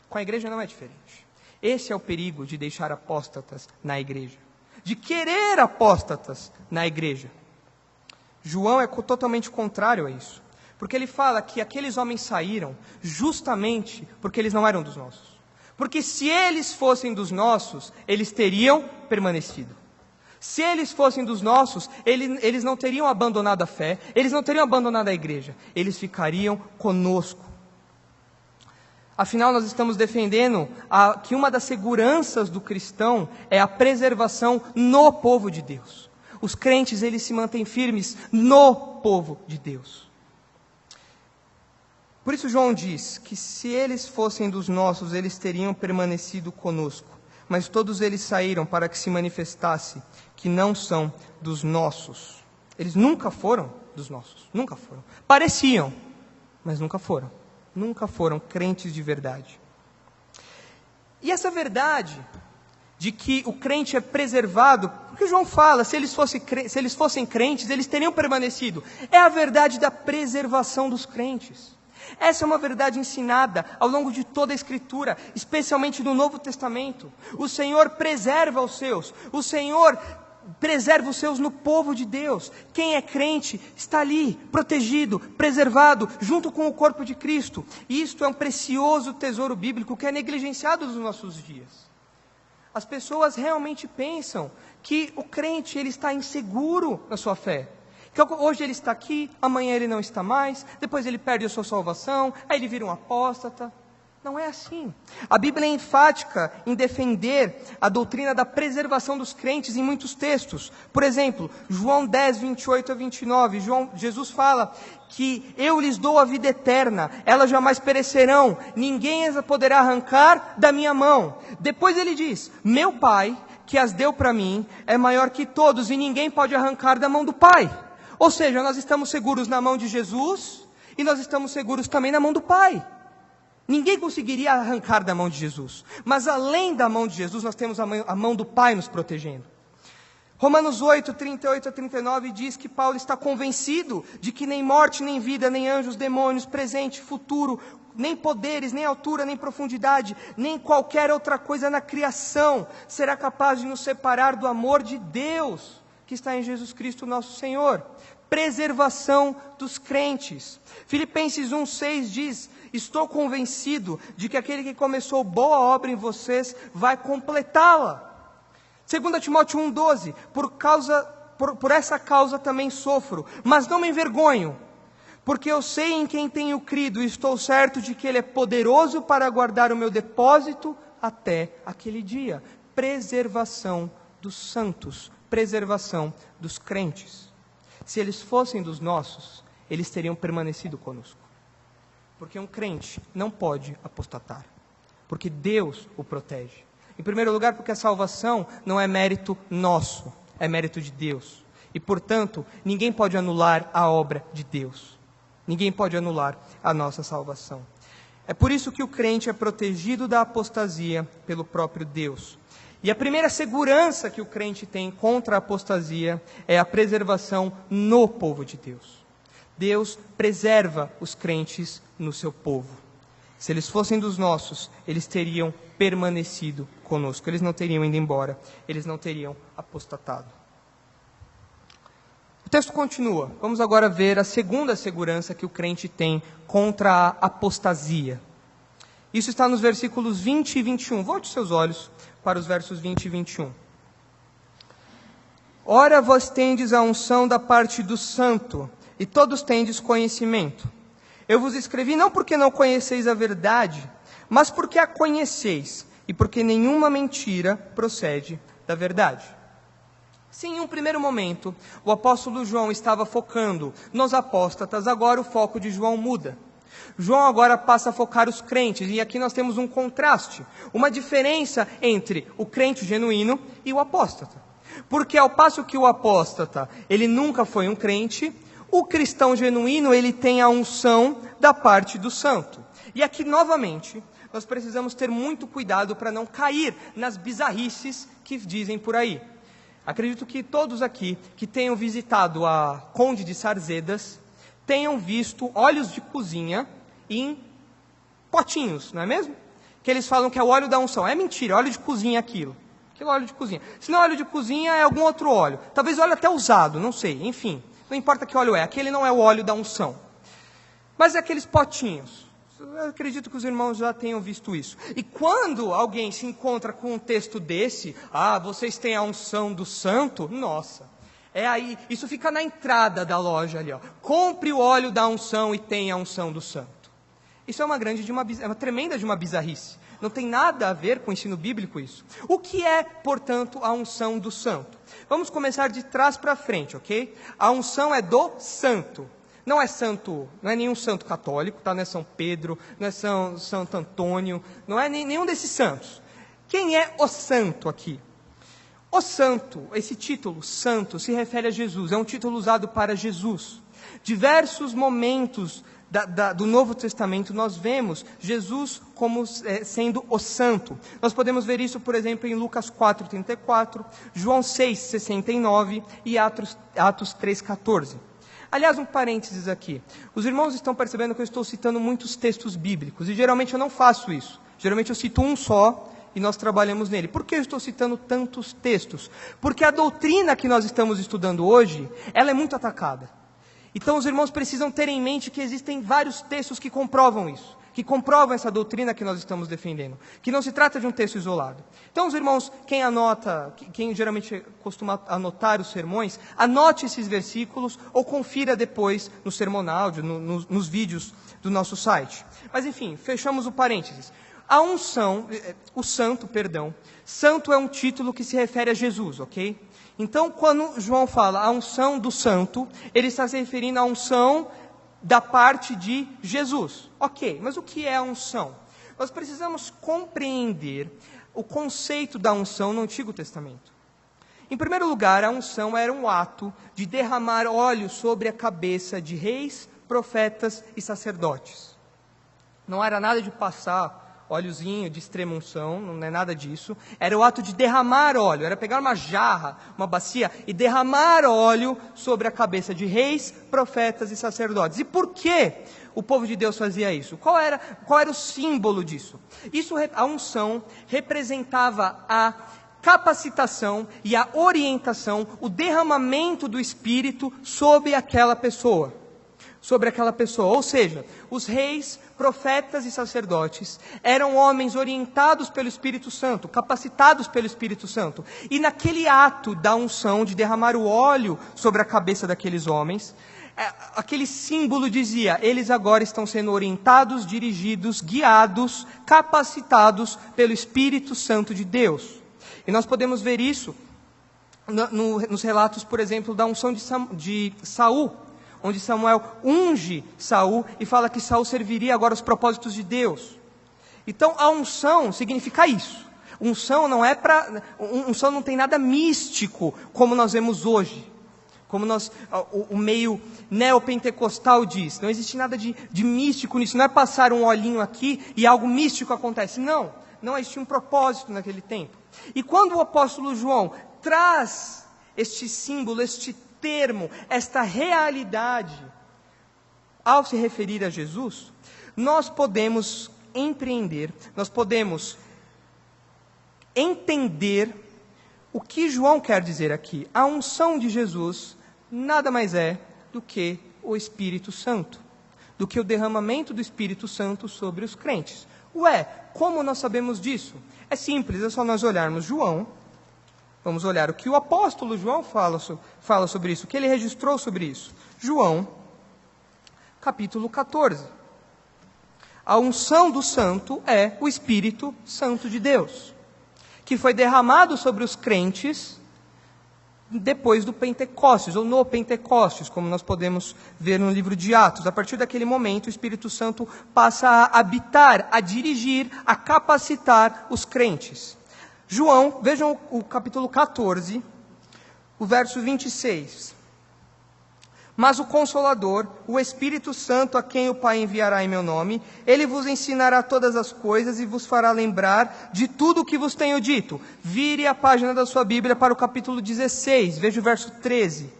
Com a igreja não é diferente. Esse é o perigo de deixar apóstatas na igreja, de querer apóstatas na igreja. João é totalmente contrário a isso, porque ele fala que aqueles homens saíram justamente porque eles não eram dos nossos. Porque se eles fossem dos nossos, eles teriam permanecido. Se eles fossem dos nossos, eles não teriam abandonado a fé, eles não teriam abandonado a igreja, eles ficariam conosco. Afinal, nós estamos defendendo que uma das seguranças do cristão é a preservação no povo de Deus. Os crentes, eles se mantêm firmes no povo de Deus. Por isso João diz que se eles fossem dos nossos, eles teriam permanecido conosco. Mas todos eles saíram para que se manifestasse que não são dos nossos. Eles nunca foram dos nossos, nunca foram. Pareciam, mas nunca foram. Nunca foram crentes de verdade. E essa verdade de que o crente é preservado, porque João fala, se eles fossem crentes, eles teriam permanecido. É a verdade da preservação dos crentes. Essa é uma verdade ensinada ao longo de toda a Escritura, especialmente no Novo Testamento. O Senhor preserva os seus, o Senhor preserva os seus no povo de Deus. Quem é crente está ali, protegido, preservado, junto com o corpo de Cristo. E isto é um precioso tesouro bíblico que é negligenciado nos nossos dias. As pessoas realmente pensam que o crente ele está inseguro na sua fé. Que hoje ele está aqui, amanhã ele não está mais, depois ele perde a sua salvação, aí ele vira um apóstata. Não é assim. A Bíblia é enfática em defender a doutrina da preservação dos crentes em muitos textos. Por exemplo, João 10, 28 a 29, Jesus fala que eu lhes dou a vida eterna, elas jamais perecerão, ninguém as poderá arrancar da minha mão. Depois ele diz, meu Pai, que as deu para mim, é maior que todos e ninguém pode arrancar da mão do Pai. Ou seja, nós estamos seguros na mão de Jesus e nós estamos seguros também na mão do Pai. Ninguém conseguiria arrancar da mão de Jesus. Mas além da mão de Jesus, nós temos a mão do Pai nos protegendo. Romanos 8, 38 a 39 diz que Paulo está convencido de que nem morte, nem vida, nem anjos, demônios, presente, futuro, nem poderes, nem altura, nem profundidade, nem qualquer outra coisa na criação será capaz de nos separar do amor de Deus que está em Jesus Cristo nosso Senhor. preservação dos crentes. Filipenses 1,6 diz: estou convencido de que aquele que começou boa obra em vocês vai completá-la. 2 Timóteo 1,12, por essa causa também sofro, mas não me envergonho, porque eu sei em quem tenho crido e estou certo de que Ele é poderoso para guardar o meu depósito até aquele dia. Preservação dos santos, preservação dos crentes. Se eles fossem dos nossos, eles teriam permanecido conosco. Porque um crente não pode apostatar, porque Deus o protege. Em primeiro lugar, porque a salvação não é mérito nosso, é mérito de Deus. E, portanto, ninguém pode anular a obra de Deus. Ninguém pode anular a nossa salvação. É por isso que o crente é protegido da apostasia pelo próprio Deus. E a primeira segurança que o crente tem contra a apostasia é a preservação no povo de Deus. Deus preserva os crentes no seu povo. Se eles fossem dos nossos, eles teriam permanecido conosco. Eles não teriam ido embora. Eles não teriam apostatado. O texto continua. Vamos agora ver a segunda segurança que o crente tem contra a apostasia. Isso está nos versículos 20 e 21. Volte seus olhos para os versos 20 e 21. Ora, vós tendes a unção da parte do Santo, e todos tendes conhecimento. Eu vos escrevi não porque não conheceis a verdade, mas porque a conheceis, e porque nenhuma mentira procede da verdade. Sim, em um primeiro momento, o apóstolo João estava focando nos apóstatas, agora o foco de João muda. João agora passa a focar os crentes, e aqui nós temos um contraste, uma diferença entre o crente genuíno e o apóstata. Porque ao passo que o apóstata, ele nunca foi um crente, o cristão genuíno, ele tem a unção da parte do santo. E aqui, novamente, nós precisamos ter muito cuidado para não cair nas bizarrices que dizem por aí. Acredito que todos aqui que tenham visitado a Conde de Sarzedas tenham visto óleos de cozinha em potinhos, não é mesmo? Que eles falam que é o óleo da unção. É mentira, óleo de cozinha é aquilo. Aquilo é óleo de cozinha. Se não é óleo de cozinha, é algum outro óleo. Talvez óleo até usado, não sei, enfim. Não importa que óleo é, aquele não é o óleo da unção. Mas é aqueles potinhos. Eu acredito que os irmãos já tenham visto isso. E quando alguém se encontra com um texto desse, vocês têm a unção do santo, nossa, é aí, isso fica na entrada da loja ali, ó. Compre o óleo da unção e tenha a unção do santo. Isso é uma tremenda de uma bizarrice. Não tem nada a ver com o ensino bíblico isso. O que é, portanto, a unção do santo? Vamos começar de trás para frente, ok? A unção é do santo. Não é santo, não é nenhum santo católico, tá? Não é São Pedro, não é Santo Antônio, não é nenhum desses santos. Quem é o santo aqui? O santo, esse título, santo, se refere a Jesus, é um título usado para Jesus. Diversos momentos do Novo Testamento nós vemos Jesus como sendo o santo. Nós podemos ver isso, por exemplo, em Lucas 4:34, João 6:69 e Atos 3:14. Aliás, um parênteses aqui. Os irmãos estão percebendo que eu estou citando muitos textos bíblicos, e geralmente eu não faço isso. Geralmente eu cito um só, e nós trabalhamos nele. Por que eu estou citando tantos textos? Porque a doutrina que nós estamos estudando hoje, ela é muito atacada. Então os irmãos precisam ter em mente que existem vários textos que comprovam isso, que comprovam essa doutrina que nós estamos defendendo, que não se trata de um texto isolado. Então os irmãos, quem geralmente costuma anotar os sermões, anote esses versículos ou confira depois no sermonáudio, nos vídeos do nosso site. Mas enfim, fechamos o parênteses. A unção, santo é um título que se refere a Jesus, ok? Então, quando João fala a unção do santo, ele está se referindo à unção da parte de Jesus. Ok, mas o que é a unção? Nós precisamos compreender o conceito da unção no Antigo Testamento. Em primeiro lugar, a unção era um ato de derramar óleo sobre a cabeça de reis, profetas e sacerdotes. Não era nada de passar óleozinho de extrema unção, não é nada disso. Era o ato de derramar óleo, era pegar uma jarra, uma bacia e derramar óleo sobre a cabeça de reis, profetas e sacerdotes. E por que o povo de Deus fazia isso? Qual era o símbolo disso? A unção representava a capacitação e a orientação, o derramamento do Espírito sobre aquela pessoa. Ou seja, os reis, profetas e sacerdotes eram homens orientados pelo Espírito Santo, capacitados pelo Espírito Santo. E naquele ato da unção, de derramar o óleo sobre a cabeça daqueles homens, aquele símbolo dizia: eles agora estão sendo orientados, dirigidos, guiados, capacitados pelo Espírito Santo de Deus. E nós podemos ver isso nos relatos, por exemplo, da unção de Saul, onde Samuel unge Saul e fala que Saul serviria agora os propósitos de Deus. Então a unção significa isso. Unção não tem nada místico como nós vemos hoje. Como o meio neopentecostal diz. Não existe nada de místico nisso. Não é passar um olhinho aqui e algo místico acontece. Não existia um propósito naquele tempo. E quando o apóstolo João traz este símbolo, este termo, esta realidade, ao se referir a Jesus, nós podemos empreender, nós podemos entender o que João quer dizer aqui. A unção de Jesus nada mais é do que o Espírito Santo, do que o derramamento do Espírito Santo sobre os crentes. Como nós sabemos disso? É simples, é só nós olharmos João. Vamos olhar o que o apóstolo João fala sobre isso, o que ele registrou sobre isso. João, capítulo 14. A unção do santo é o Espírito Santo de Deus, que foi derramado sobre os crentes depois do Pentecostes, ou no Pentecostes, como nós podemos ver no livro de Atos. A partir daquele momento, o Espírito Santo passa a habitar, a dirigir, a capacitar os crentes. João, vejam o capítulo 14, o verso 26. Mas o Consolador, o Espírito Santo, a quem o Pai enviará em meu nome, ele vos ensinará todas as coisas e vos fará lembrar de tudo o que vos tenho dito. Vire a página da sua Bíblia para o capítulo 16, veja o verso 13.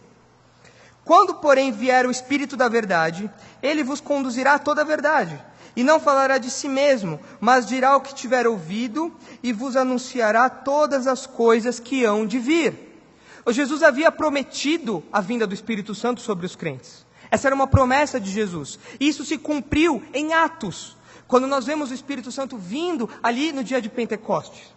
Quando, porém, vier o Espírito da verdade, ele vos conduzirá a toda a verdade. E não falará de si mesmo, mas dirá o que tiver ouvido e vos anunciará todas as coisas que hão de vir. Jesus havia prometido a vinda do Espírito Santo sobre os crentes. Essa era uma promessa de Jesus. E isso se cumpriu em Atos, quando nós vemos o Espírito Santo vindo ali no dia de Pentecostes.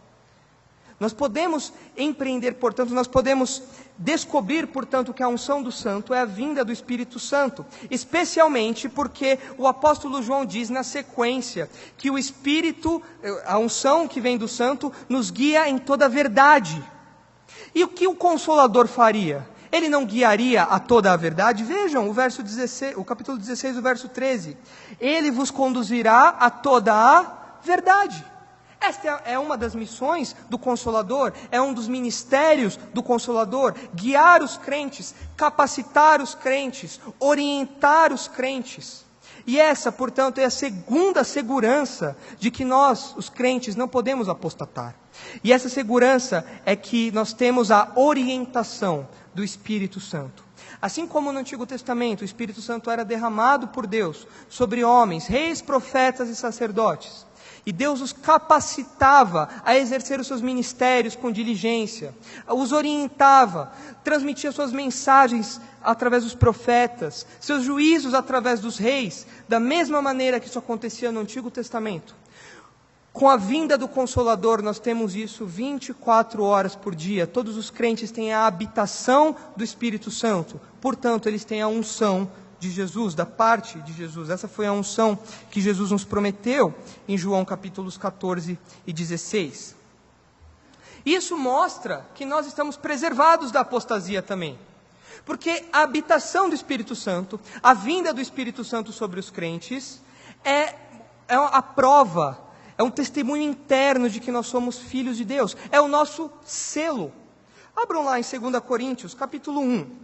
Nós podemos empreender, portanto, nós podemos descobrir, portanto, que a unção do Santo é a vinda do Espírito Santo, especialmente porque o apóstolo João diz na sequência que o Espírito, a unção que vem do Santo, nos guia em toda a verdade. E o que o Consolador faria? Ele não guiaria a toda a verdade? Vejam o verso 16, o capítulo 16, o verso 13. Ele vos conduzirá a toda a verdade. Esta é uma das missões do Consolador, é um dos ministérios do Consolador, guiar os crentes, capacitar os crentes, orientar os crentes. E essa, portanto, é a segunda segurança de que nós, os crentes, não podemos apostatar. E essa segurança é que nós temos a orientação do Espírito Santo. Assim como no Antigo Testamento o Espírito Santo era derramado por Deus sobre homens, reis, profetas e sacerdotes, e Deus os capacitava a exercer os seus ministérios com diligência, os orientava, transmitia suas mensagens através dos profetas, seus juízos através dos reis, da mesma maneira que isso acontecia no Antigo Testamento. Com a vinda do Consolador, nós temos isso 24 horas por dia. Todos os crentes têm a habitação do Espírito Santo, portanto, eles têm a unção de Jesus, da parte de Jesus. Essa foi a unção que Jesus nos prometeu em João capítulos 14 e 16. Isso mostra que nós estamos preservados da apostasia também. Porque a habitação do Espírito Santo, a vinda do Espírito Santo sobre os crentes, é a prova, é um testemunho interno de que nós somos filhos de Deus. É o nosso selo. Abram lá em 2 Coríntios, capítulo 1.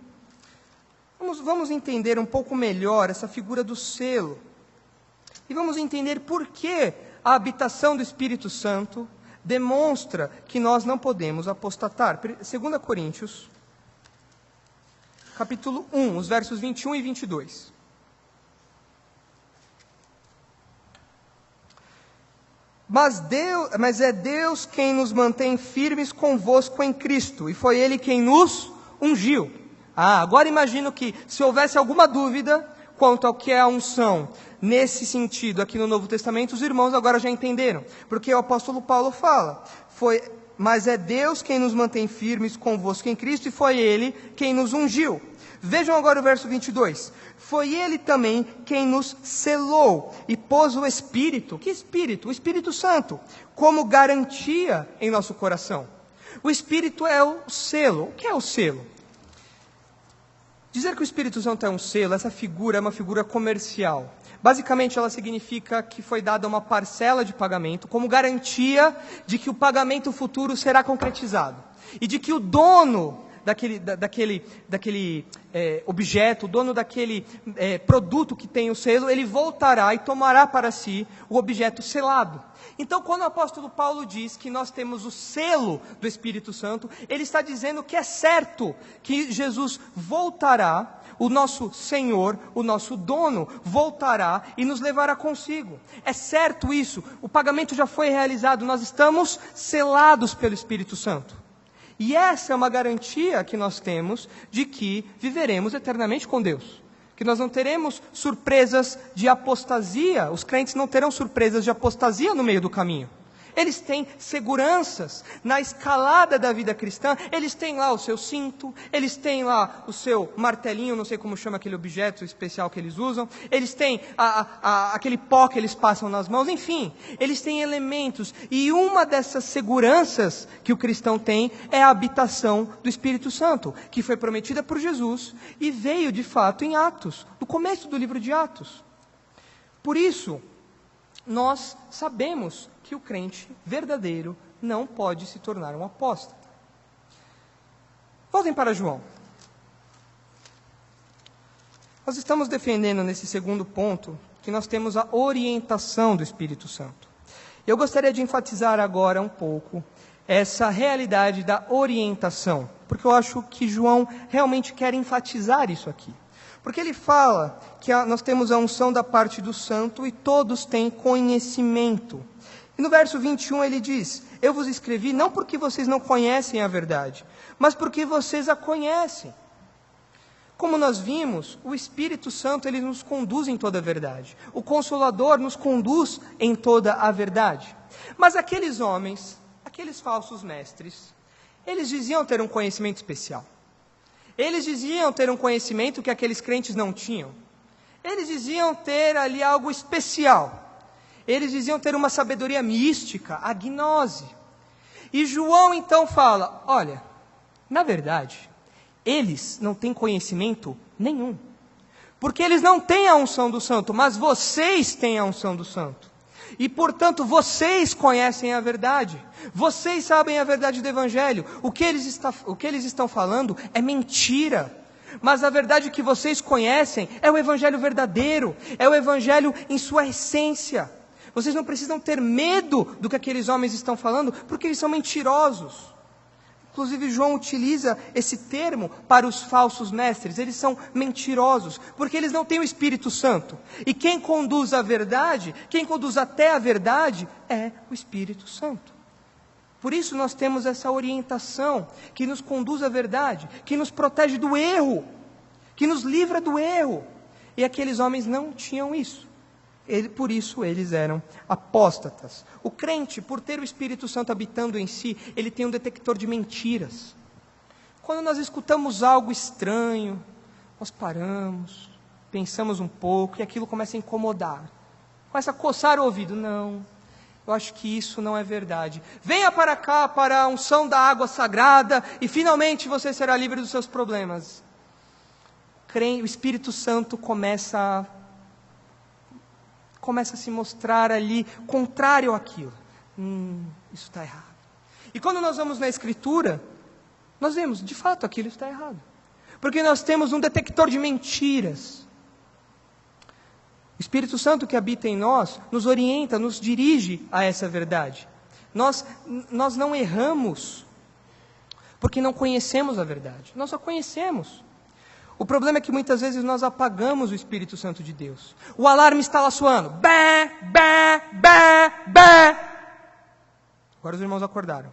Vamos entender um pouco melhor essa figura do selo. E vamos entender por que a habitação do Espírito Santo demonstra que nós não podemos apostatar. 2 Coríntios, capítulo 1, os versos 21 e 22. Mas é Deus quem nos mantém firmes convosco em Cristo, e foi Ele quem nos ungiu. Agora imagino que, se houvesse alguma dúvida quanto ao que é a unção, nesse sentido, aqui no Novo Testamento, os irmãos agora já entenderam, porque o apóstolo Paulo fala, mas é Deus quem nos mantém firmes convosco em Cristo, e foi Ele quem nos ungiu. Vejam agora o verso 22. Foi Ele também quem nos selou e pôs o Espírito. Que Espírito? O Espírito Santo, como garantia em nosso coração. O Espírito é o selo. O que é o selo? Dizer que o Espírito Santo é um selo, essa figura é uma figura comercial. Basicamente, ela significa que foi dada uma parcela de pagamento como garantia de que o pagamento futuro será concretizado. E de que o dono daquele objeto, o dono daquele produto que tem o selo, ele voltará e tomará para si o objeto selado. Então, quando o apóstolo Paulo diz que nós temos o selo do Espírito Santo, ele está dizendo que é certo que Jesus voltará, o nosso Senhor, o nosso dono, voltará e nos levará consigo. É certo isso, o pagamento já foi realizado, nós estamos selados pelo Espírito Santo. E essa é uma garantia que nós temos de que viveremos eternamente com Deus. Que nós não teremos surpresas de apostasia, os crentes não terão surpresas de apostasia no meio do caminho. Eles têm seguranças na escalada da vida cristã, eles têm lá o seu cinto, eles têm lá o seu martelinho, não sei como chama aquele objeto especial que eles usam, eles têm aquele pó que eles passam nas mãos, enfim, eles têm elementos, e uma dessas seguranças que o cristão tem é a habitação do Espírito Santo, que foi prometida por Jesus e veio de fato em Atos, no começo do livro de Atos. Por isso, nós sabemos que o crente verdadeiro não pode se tornar um apóstata. Voltem para João. Nós estamos defendendo nesse segundo ponto que nós temos a orientação do Espírito Santo. Eu gostaria de enfatizar agora um pouco essa realidade da orientação, porque eu acho que João realmente quer enfatizar isso aqui. Porque ele fala que nós temos a unção da parte do santo e todos têm conhecimento. E no verso 21 ele diz, eu vos escrevi não porque vocês não conhecem a verdade, mas porque vocês a conhecem. Como nós vimos, o Espírito Santo ele nos conduz em toda a verdade. O Consolador nos conduz em toda a verdade. Mas aqueles homens, aqueles falsos mestres, eles diziam ter um conhecimento especial. Eles diziam ter um conhecimento que aqueles crentes não tinham. Eles diziam ter ali algo especial. Eles diziam ter uma sabedoria mística, a gnose. E João então fala, olha, na verdade, eles não têm conhecimento nenhum. Porque eles não têm a unção do santo, mas vocês têm a unção do santo. E portanto, vocês conhecem a verdade. Vocês sabem a verdade do Evangelho. O que eles estão falando é mentira. Mas a verdade que vocês conhecem é o Evangelho verdadeiro. É o Evangelho em sua essência. Vocês não precisam ter medo do que aqueles homens estão falando, porque eles são mentirosos. Inclusive João utiliza esse termo para os falsos mestres, eles são mentirosos, porque eles não têm o Espírito Santo. E quem conduz a verdade, quem conduz até a verdade, é o Espírito Santo. Por isso nós temos essa orientação, que nos conduz à verdade, que nos protege do erro, que nos livra do erro. E aqueles homens não tinham isso. Por isso eles eram apóstatas. O crente, por ter o Espírito Santo habitando em si, ele tem um detector de mentiras. Quando nós escutamos algo estranho, nós paramos, pensamos um pouco e aquilo começa a incomodar. Começa a coçar o ouvido. Não, eu acho que isso não é verdade. Venha para cá para a unção da água sagrada e finalmente você será livre dos seus problemas. O Espírito Santo começa a se mostrar ali contrário àquilo. Isso está errado. E quando nós vamos na Escritura, nós vemos, de fato, aquilo está errado. Porque nós temos um detector de mentiras. O Espírito Santo que habita em nós, nos orienta, nos dirige a essa verdade. Nós não erramos, porque não conhecemos a verdade. Nós só conhecemos. O problema é que muitas vezes nós apagamos o Espírito Santo de Deus. O alarme está lá soando. Bé, bé, bé, bé. Agora os irmãos acordaram.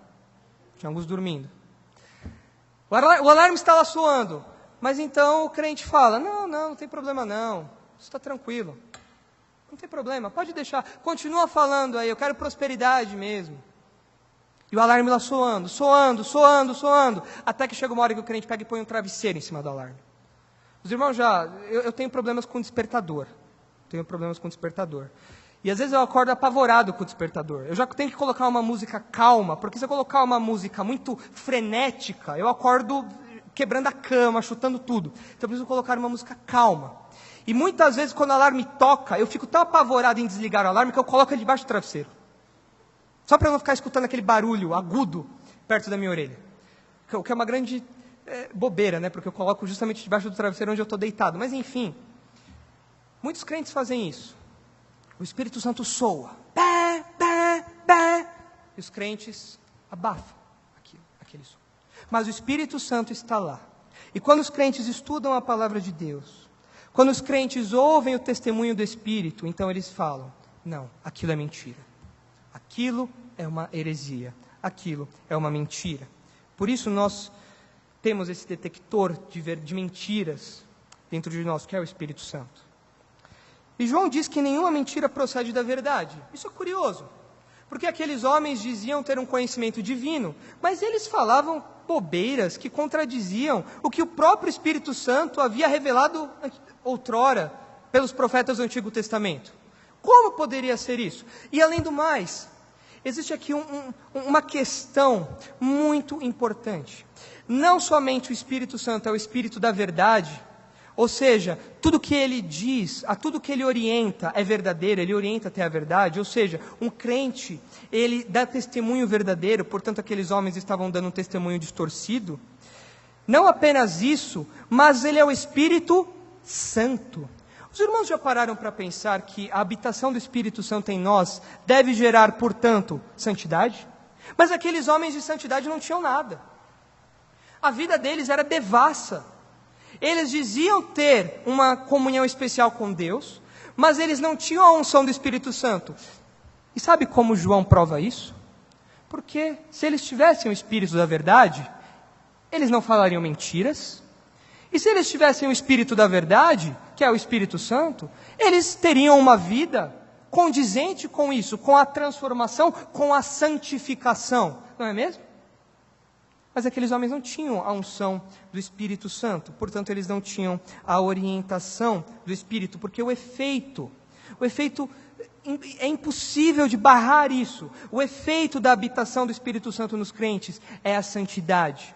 Tinha alguns dormindo. O alarme está lá soando. Mas então o crente fala, não tem problema não. Está tranquilo. Não tem problema, pode deixar. Continua falando aí, eu quero prosperidade mesmo. E o alarme lá soando. Até que chega uma hora que o crente pega e põe um travesseiro em cima do alarme. Os irmãos eu tenho problemas com despertador. E às vezes eu acordo apavorado com o despertador. Eu já tenho que colocar uma música calma, porque se eu colocar uma música muito frenética, eu acordo quebrando a cama, chutando tudo. Então eu preciso colocar uma música calma. E muitas vezes quando o alarme toca, eu fico tão apavorado em desligar o alarme que eu coloco ele debaixo do travesseiro. Só para eu não ficar escutando aquele barulho agudo perto da minha orelha. O que é uma grande bobeira, né? Porque eu coloco justamente debaixo do travesseiro onde eu estou deitado. Mas enfim, muitos crentes fazem isso. O Espírito Santo soa. E os crentes abafam aquele som. Mas o Espírito Santo está lá. E quando os crentes estudam a palavra de Deus, quando os crentes ouvem o testemunho do Espírito, então eles falam, não, aquilo é mentira. Aquilo é uma heresia. Aquilo é uma mentira. Por isso nós temos esse detector de mentiras dentro de nós, que é o Espírito Santo. E João diz que nenhuma mentira procede da verdade. Isso é curioso, porque aqueles homens diziam ter um conhecimento divino, mas eles falavam bobeiras que contradiziam o que o próprio Espírito Santo havia revelado outrora pelos profetas do Antigo Testamento. Como poderia ser isso? E além do mais, existe aqui uma questão muito importante. Não somente o Espírito Santo é o Espírito da verdade, ou seja, tudo que ele diz, a tudo que ele orienta é verdadeiro, ele orienta até a verdade, ou seja, um crente, ele dá testemunho verdadeiro, portanto aqueles homens estavam dando um testemunho distorcido. Não apenas isso, mas ele é o Espírito Santo. Os irmãos já pararam para pensar que a habitação do Espírito Santo em nós deve gerar, portanto, santidade? Mas aqueles homens de santidade não tinham nada. A vida deles era devassa. Eles diziam ter uma comunhão especial com Deus, mas eles não tinham a unção do Espírito Santo. E sabe como João prova isso? Porque se eles tivessem o Espírito da verdade, eles não falariam mentiras. E se eles tivessem o Espírito da verdade, que é o Espírito Santo, eles teriam uma vida condizente com isso, com a transformação, com a santificação, não é mesmo? Mas aqueles homens não tinham a unção do Espírito Santo, portanto eles não tinham a orientação do Espírito, porque o efeito é impossível de barrar isso. O efeito da habitação do Espírito Santo nos crentes é a santidade.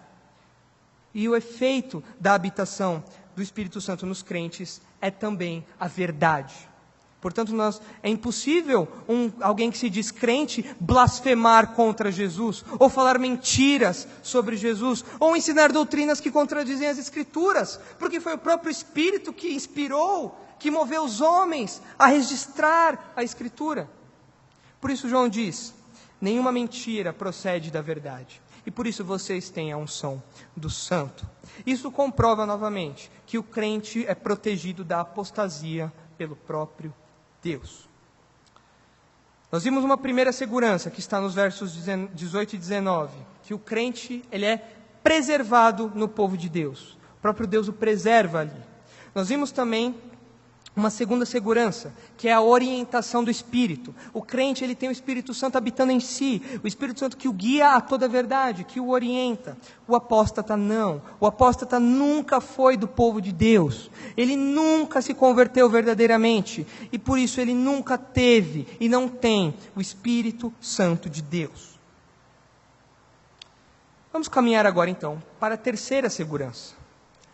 E o efeito da habitação do Espírito Santo nos crentes é também a verdade. Portanto, é impossível alguém que se diz crente blasfemar contra Jesus, ou falar mentiras sobre Jesus, ou ensinar doutrinas que contradizem as Escrituras, porque foi o próprio Espírito que inspirou, que moveu os homens a registrar a Escritura. Por isso João diz, nenhuma mentira procede da verdade. E por isso vocês têm a unção do Santo. Isso comprova novamente que o crente é protegido da apostasia pelo próprio Deus. Nós vimos uma primeira segurança que está nos versos 18 e 19, que o crente ele é preservado no povo de Deus. O próprio Deus o preserva ali. Nós vimos também uma segunda segurança, que é a orientação do Espírito. O crente ele tem o Espírito Santo habitando em si, o Espírito Santo que o guia a toda a verdade, que o orienta. O apóstata não, o apóstata nunca foi do povo de Deus, ele nunca se converteu verdadeiramente, e por isso ele nunca teve e não tem o Espírito Santo de Deus. Vamos caminhar agora então para a terceira segurança.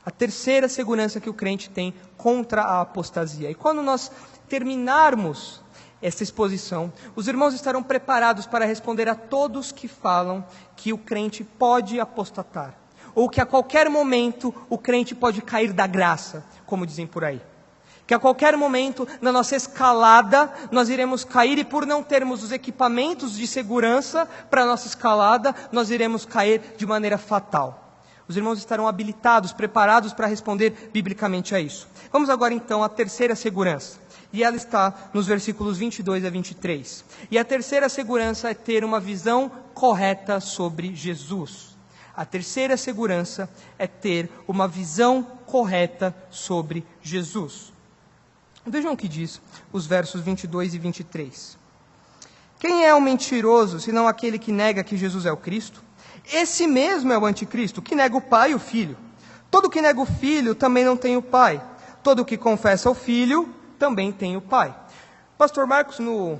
A terceira segurança que o crente tem contra a apostasia. E quando nós terminarmos essa exposição, os irmãos estarão preparados para responder a todos que falam que o crente pode apostatar, ou que a qualquer momento o crente pode cair da graça, como dizem por aí. Que a qualquer momento, na nossa escalada, nós iremos cair, e por não termos os equipamentos de segurança para a nossa escalada, nós iremos cair de maneira fatal. Os irmãos estarão habilitados, preparados para responder biblicamente a isso. Vamos agora então à terceira segurança. e ela está nos versículos 22 a 23. E a terceira segurança é ter uma visão correta sobre Jesus. A terceira segurança é ter uma visão correta sobre Jesus. Vejam o que diz os versos 22 e 23. Quem é o mentiroso, senão aquele que nega que Jesus é o Cristo? Esse mesmo é o anticristo, que nega o Pai e o Filho. Todo que nega o Filho também não tem o Pai. Todo que confessa o Filho também tem o Pai. Pastor Marcos, no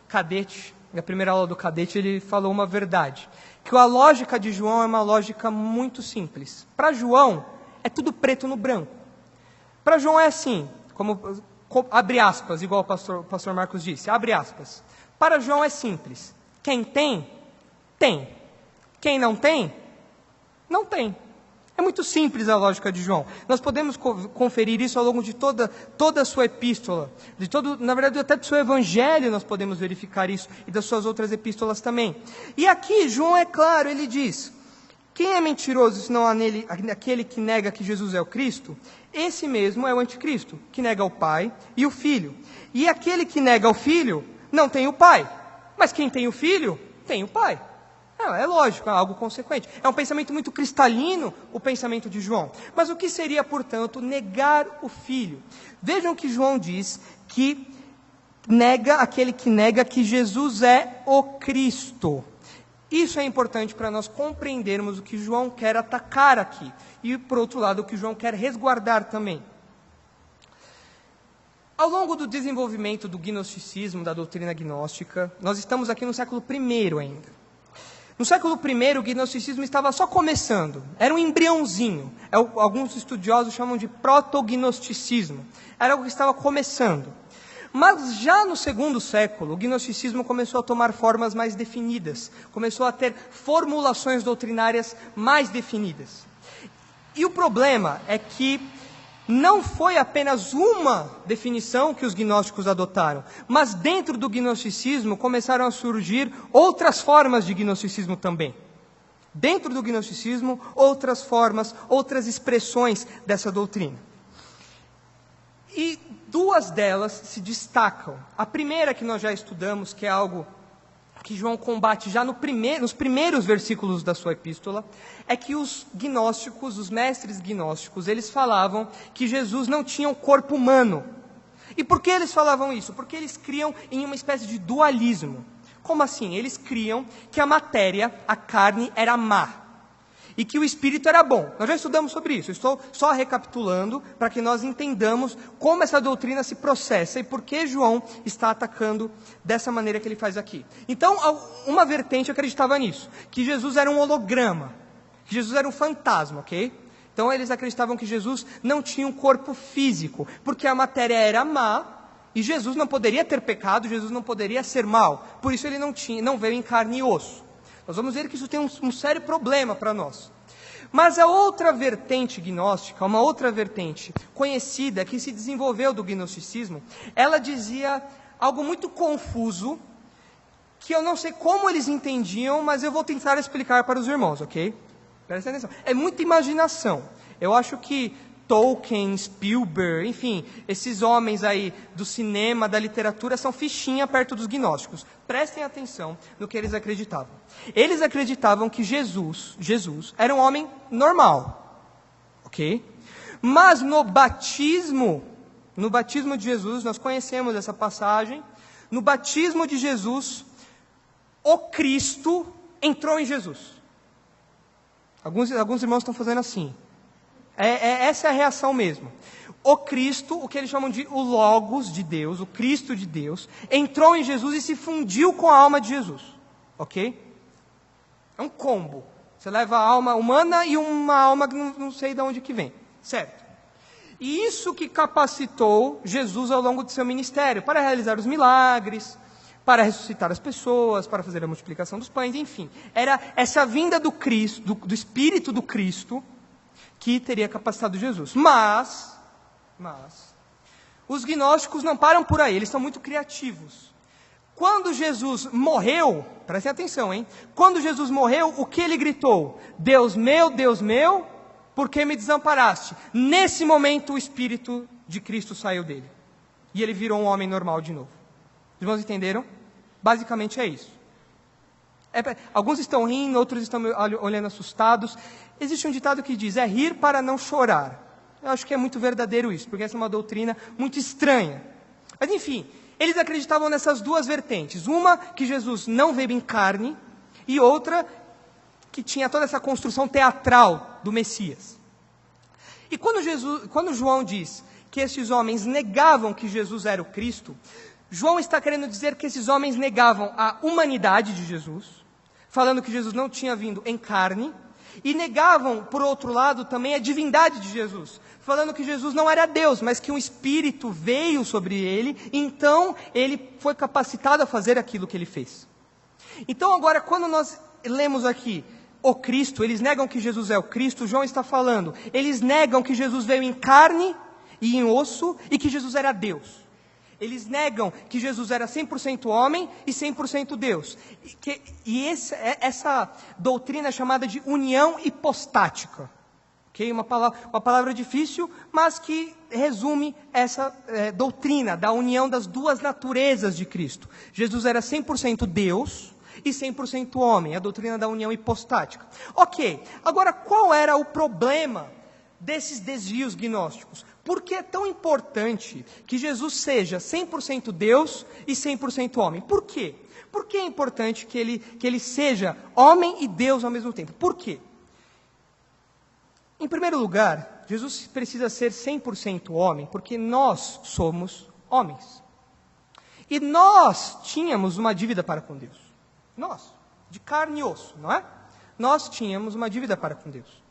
Cadete, na primeira aula do Cadete, ele falou uma verdade. Que a lógica de João é uma lógica muito simples. Para João, é tudo preto no branco. Para João é assim, abre aspas, igual o pastor Marcos disse, abre aspas. Para João é simples. Quem tem, tem. Quem não tem, não tem. É muito simples a lógica de João. Nós podemos conferir isso ao longo de toda a sua epístola. Na verdade, até do seu evangelho nós podemos verificar isso. E das suas outras epístolas também. E aqui, João é claro, ele diz: quem é mentiroso, senão aquele que nega que Jesus é o Cristo? Esse mesmo é o anticristo, que nega o Pai e o Filho. E aquele que nega o Filho, não tem o Pai. Mas quem tem o Filho, tem o Pai. É lógico, é algo consequente. É um pensamento muito cristalino, o pensamento de João. Mas o que seria, portanto, negar o Filho? Vejam que João diz que nega aquele que nega que Jesus é o Cristo. Isso é importante para nós compreendermos o que João quer atacar aqui. E, por outro lado, o que João quer resguardar também. Ao longo do desenvolvimento do gnosticismo, da doutrina gnóstica, nós estamos aqui no século I ainda. No século I, o gnosticismo estava só começando, era um embriãozinho, alguns estudiosos chamam de proto-gnosticismo, era algo que estava começando. Mas já no segundo século, o gnosticismo começou a tomar formas mais definidas, começou a ter formulações doutrinárias mais definidas. E o problema é que não foi apenas uma definição que os gnósticos adotaram, mas dentro do gnosticismo começaram a surgir outras formas de gnosticismo também. Dentro do gnosticismo, outras formas, outras expressões dessa doutrina. E duas delas se destacam. A primeira que nós já estudamos, que é algo que João combate já nos primeiros versículos da sua epístola, é que os gnósticos, os mestres gnósticos, eles falavam que Jesus não tinha um corpo humano. E por que eles falavam isso? Porque eles criam em uma espécie de dualismo. Como assim? Eles criam que a matéria, a carne, era má. E que o espírito era bom. Nós já estudamos sobre isso. Estou só recapitulando para que nós entendamos como essa doutrina se processa e por que João está atacando dessa maneira que ele faz aqui. Então, uma vertente acreditava nisso, que Jesus era um holograma, que Jesus era um fantasma, ok? Então, eles acreditavam que Jesus não tinha um corpo físico, porque a matéria era má e Jesus não poderia ter pecado, Jesus não poderia ser mau. Por isso ele não veio em carne e osso. Nós vamos ver que isso tem um sério problema para nós. Mas a outra vertente gnóstica, uma outra vertente conhecida que se desenvolveu do gnosticismo, ela dizia algo muito confuso, que eu não sei como eles entendiam, mas eu vou tentar explicar para os irmãos, ok? Presta atenção. É muita imaginação. Eu acho que Tolkien, Spielberg, enfim, esses homens aí do cinema, da literatura, são fichinha perto dos gnósticos. Prestem atenção no que eles acreditavam. Eles acreditavam que Jesus era um homem normal, ok? Mas no batismo de Jesus, nós conhecemos essa passagem, no batismo de Jesus, o Cristo entrou em Jesus. Alguns irmãos estão fazendo assim. Essa é a reação mesmo. O Cristo, o que eles chamam de o Logos de Deus, o Cristo de Deus, entrou em Jesus e se fundiu com a alma de Jesus. Ok? É um combo. Você leva a alma humana e uma alma que não sei de onde que vem. Certo? E isso que capacitou Jesus ao longo de seu ministério, para realizar os milagres, para ressuscitar as pessoas, para fazer a multiplicação dos pães, enfim. Era essa vinda do Cristo, do Espírito do Cristo, que teria capacitado Jesus. Mas, os gnósticos não param por aí, eles são muito criativos. Quando Jesus morreu, prestem atenção, hein? Quando Jesus morreu, o que ele gritou? Deus meu, por que me desamparaste? Nesse momento o Espírito de Cristo saiu dele. e ele virou um homem normal de novo. Os irmãos entenderam? Basicamente é isso. Alguns estão rindo, outros estão olhando assustados. Existe um ditado que diz, é rir para não chorar. Eu acho que é muito verdadeiro isso, porque essa é uma doutrina muito estranha. Mas enfim, eles acreditavam nessas duas vertentes. Uma, que Jesus não veio em carne, e outra, que tinha toda essa construção teatral do Messias. E quando João diz que esses homens negavam que Jesus era o Cristo, João está querendo dizer que esses homens negavam a humanidade de Jesus, falando que Jesus não tinha vindo em carne, e negavam, por outro lado, também a divindade de Jesus, falando que Jesus não era Deus, mas que um Espírito veio sobre ele, então ele foi capacitado a fazer aquilo que ele fez. Então agora, quando nós lemos aqui o Cristo, eles negam que Jesus é o Cristo, João está falando, eles negam que Jesus veio em carne e em osso, e que Jesus era Deus. Eles negam que Jesus era 100% homem e 100% Deus. Essa doutrina é chamada de união hipostática. Okay? Uma palavra difícil, mas que resume essa doutrina da união das duas naturezas de Cristo. Jesus era 100% Deus e 100% homem, a doutrina da união hipostática. Ok, agora qual era o problema desses desvios gnósticos? Por que é tão importante que Jesus seja 100% Deus e 100% homem? Por quê? Por que é importante que ele seja homem e Deus ao mesmo tempo? Por quê? Em primeiro lugar, Jesus precisa ser 100% homem, porque nós somos homens. E nós tínhamos uma dívida para com Deus. Nós, de carne e osso, não é? Nós tínhamos uma dívida para com Deus.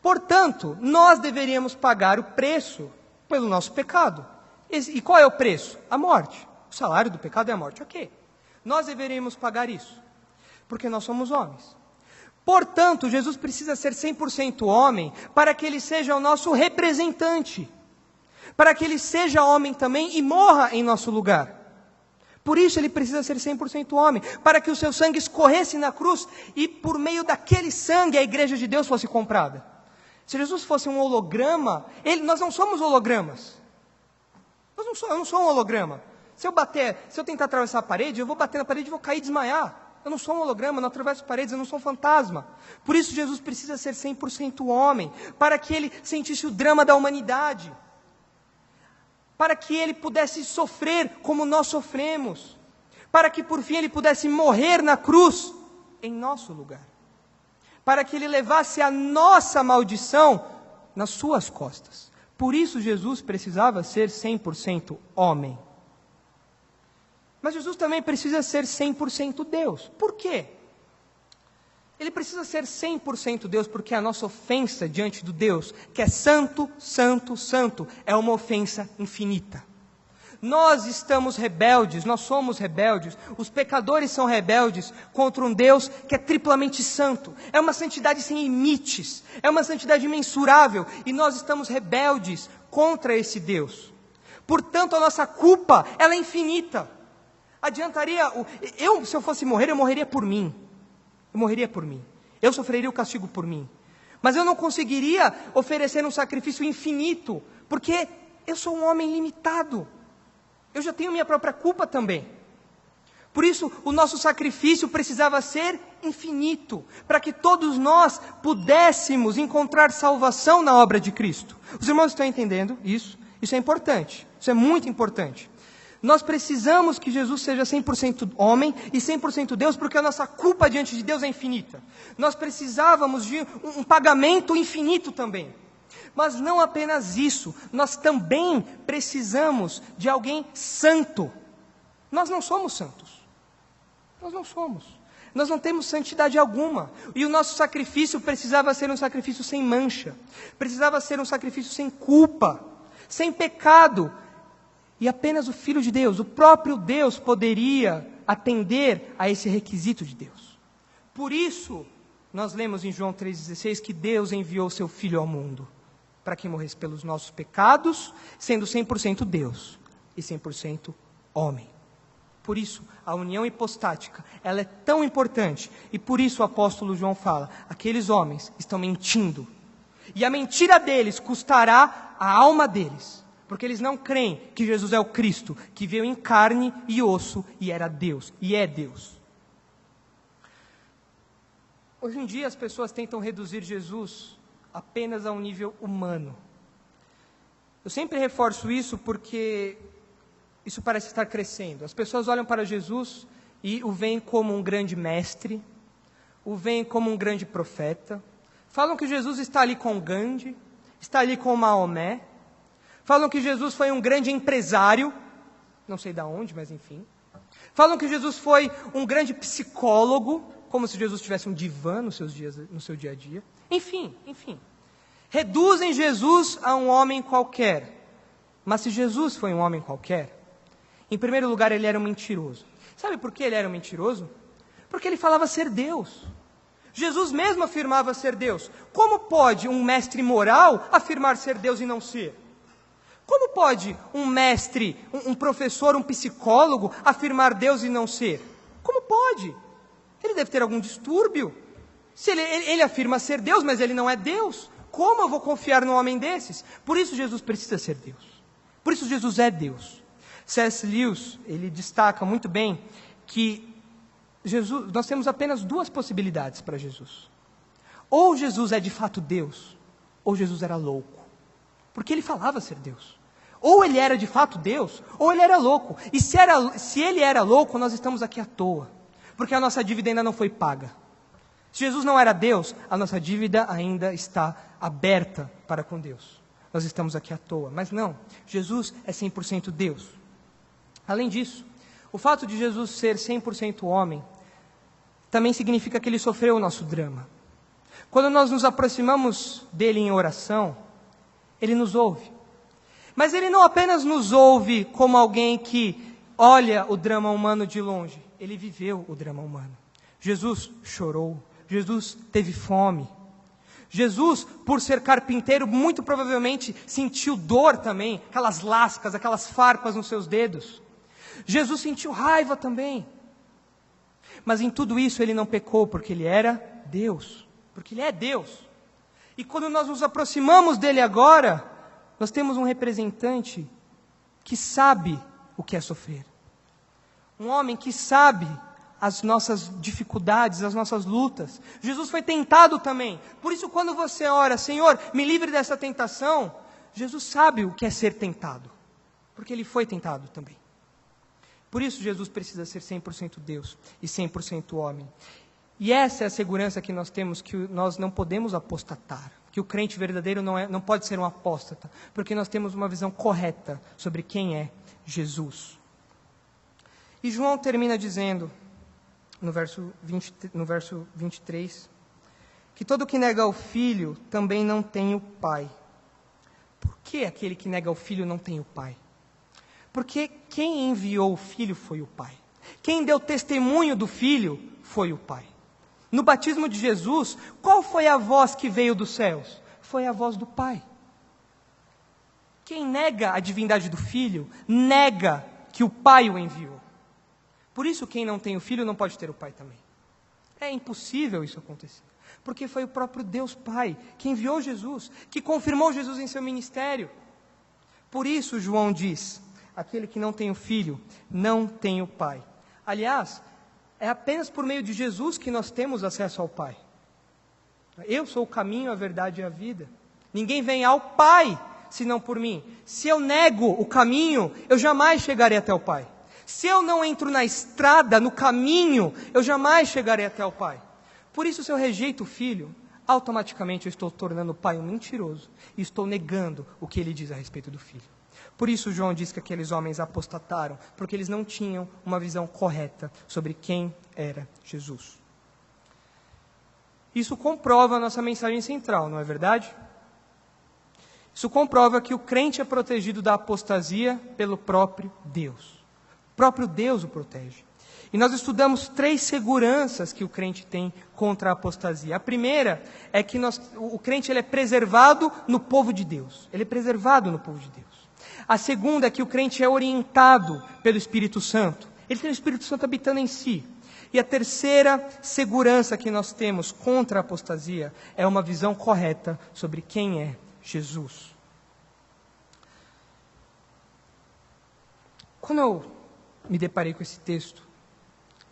Portanto, nós deveríamos pagar o preço pelo nosso pecado. E qual é o preço? A morte. O salário do pecado é a morte. Ok. Nós deveríamos pagar isso, porque nós somos homens. Portanto, Jesus precisa ser 100% homem para que ele seja o nosso representante. Para que ele seja homem também e morra em nosso lugar. Por isso ele precisa ser 100% homem, para que o seu sangue escorresse na cruz e por meio daquele sangue a igreja de Deus fosse comprada. Se Jesus fosse um holograma, nós não somos hologramas. Eu não sou um holograma. Se eu tentar atravessar a parede, eu vou bater na parede e vou cair e desmaiar. Eu não sou um holograma, eu não atravesso paredes, eu não sou um fantasma. Por isso Jesus precisa ser 100% homem, para que ele sentisse o drama da humanidade. Para que ele pudesse sofrer como nós sofremos. Para que por fim ele pudesse morrer na cruz em nosso lugar. Para que ele levasse a nossa maldição nas suas costas. Por isso Jesus precisava ser 100% homem. Mas Jesus também precisa ser 100% Deus. Por quê? Ele precisa ser 100% Deus porque a nossa ofensa diante do Deus, que é santo, santo, santo, é uma ofensa infinita. Nós estamos rebeldes, nós somos rebeldes, os pecadores são rebeldes contra um Deus que é triplamente santo. É uma santidade sem limites, é uma santidade imensurável, e nós estamos rebeldes contra esse Deus. Portanto, a nossa culpa, ela é infinita. Se eu fosse morrer, eu morreria por mim. Eu morreria por mim. Eu sofreria o castigo por mim. Mas eu não conseguiria oferecer um sacrifício infinito, porque eu sou um homem limitado. Eu já tenho minha própria culpa também. Por isso, o nosso sacrifício precisava ser infinito, para que todos nós pudéssemos encontrar salvação na obra de Cristo. Os irmãos estão entendendo isso? Isso é importante, isso é muito importante. Nós precisamos que Jesus seja 100% homem e 100% Deus, porque a nossa culpa diante de Deus é infinita. Nós precisávamos de um pagamento infinito também. Mas não apenas isso, nós também precisamos de alguém santo. Nós não somos santos. Nós não somos. Nós não temos santidade alguma. E o nosso sacrifício precisava ser um sacrifício sem mancha. Precisava ser um sacrifício sem culpa, sem pecado. E apenas o Filho de Deus, o próprio Deus, poderia atender a esse requisito de Deus. Por isso, nós lemos em João 3,16 que Deus enviou seu Filho ao mundo, para que morresse pelos nossos pecados, sendo 100% Deus e 100% homem. Por isso, a união hipostática, ela é tão importante, e por isso o apóstolo João fala, aqueles homens estão mentindo, e a mentira deles custará a alma deles. Porque eles não creem que Jesus é o Cristo, que veio em carne e osso e era Deus, e é Deus. Hoje em dia as pessoas tentam reduzir Jesus apenas a um nível humano. Eu sempre reforço isso porque isso parece estar crescendo. As pessoas olham para Jesus e o veem como um grande mestre, o veem como um grande profeta. Falam que Jesus está ali com Gandhi, está ali com Maomé. Falam que Jesus foi um grande empresário, não sei de onde, mas enfim. Falam que Jesus foi um grande psicólogo, como se Jesus tivesse um divã no seu dia a dia. Enfim. Reduzem Jesus a um homem qualquer. Mas se Jesus foi um homem qualquer, em primeiro lugar ele era um mentiroso. Sabe por que ele era um mentiroso? Porque ele falava ser Deus. Jesus mesmo afirmava ser Deus. Como pode um mestre moral afirmar ser Deus e não ser? Como pode um mestre, um professor, um psicólogo afirmar Deus e não ser? Como pode? Ele deve ter algum distúrbio. Se ele afirma ser Deus, mas ele não é Deus, como eu vou confiar num homem desses? Por isso Jesus precisa ser Deus. Por isso Jesus é Deus. C.S. Lewis, ele destaca muito bem que nós temos apenas duas possibilidades para Jesus. Ou Jesus é de fato Deus, ou Jesus era louco. Porque ele falava ser Deus. Ou ele era de fato Deus, ou ele era louco. E se ele era louco, nós estamos aqui à toa. Porque a nossa dívida ainda não foi paga. Se Jesus não era Deus, a nossa dívida ainda está aberta para com Deus. Nós estamos aqui à toa. Mas não, Jesus é 100% Deus. Além disso, o fato de Jesus ser 100% homem, também significa que ele sofreu o nosso drama. Quando nós nos aproximamos dele em oração, ele nos ouve. Mas ele não apenas nos ouve como alguém que olha o drama humano de longe. Ele viveu o drama humano. Jesus chorou. Jesus teve fome. Jesus, por ser carpinteiro, muito provavelmente sentiu dor também. Aquelas lascas, aquelas farpas nos seus dedos. Jesus sentiu raiva também. Mas em tudo isso ele não pecou, porque ele era Deus. Porque ele é Deus. E quando nós nos aproximamos dele agora, nós temos um representante que sabe o que é sofrer. Um homem que sabe as nossas dificuldades, as nossas lutas. Jesus foi tentado também. Por isso, quando você ora, Senhor, me livre dessa tentação, Jesus sabe o que é ser tentado. Porque ele foi tentado também. Por isso, Jesus precisa ser 100% Deus e 100% homem. E essa é a segurança que nós temos, que nós não podemos apostatar. Que o crente verdadeiro não pode ser um apóstata, porque nós temos uma visão correta sobre quem é Jesus. E João termina dizendo, no verso 23, que todo que nega o Filho também não tem o Pai. Por que aquele que nega o Filho não tem o Pai? Porque quem enviou o Filho foi o Pai. Quem deu testemunho do Filho foi o Pai. No batismo de Jesus, qual foi a voz que veio dos céus? Foi a voz do Pai. Quem nega a divindade do Filho, nega que o Pai o enviou. Por isso, quem não tem o Filho não pode ter o Pai também. É impossível isso acontecer. Porque foi o próprio Deus Pai que enviou Jesus, que confirmou Jesus em seu ministério. Por isso, João diz, aquele que não tem o Filho, não tem o Pai. Aliás, é apenas por meio de Jesus que nós temos acesso ao Pai. Eu sou o caminho, a verdade e a vida. Ninguém vem ao Pai, senão por mim. Se eu nego o caminho, eu jamais chegarei até o Pai. Se eu não entro na estrada, no caminho, eu jamais chegarei até o Pai. Por isso, se eu rejeito o Filho, automaticamente eu estou tornando o Pai um mentiroso e estou negando o que ele diz a respeito do Filho. Por isso João diz que aqueles homens apostataram, porque eles não tinham uma visão correta sobre quem era Jesus. Isso comprova a nossa mensagem central, não é verdade? Isso comprova que o crente é protegido da apostasia pelo próprio Deus. O próprio Deus o protege. E nós estudamos 3 seguranças que o crente tem contra a apostasia. A primeira é que o crente ele é preservado no povo de Deus. Ele é preservado no povo de Deus. A segunda é que o crente é orientado pelo Espírito Santo. Ele tem o Espírito Santo habitando em si. E a terceira segurança que nós temos contra a apostasia é uma visão correta sobre quem é Jesus. Quando eu me deparei com esse texto,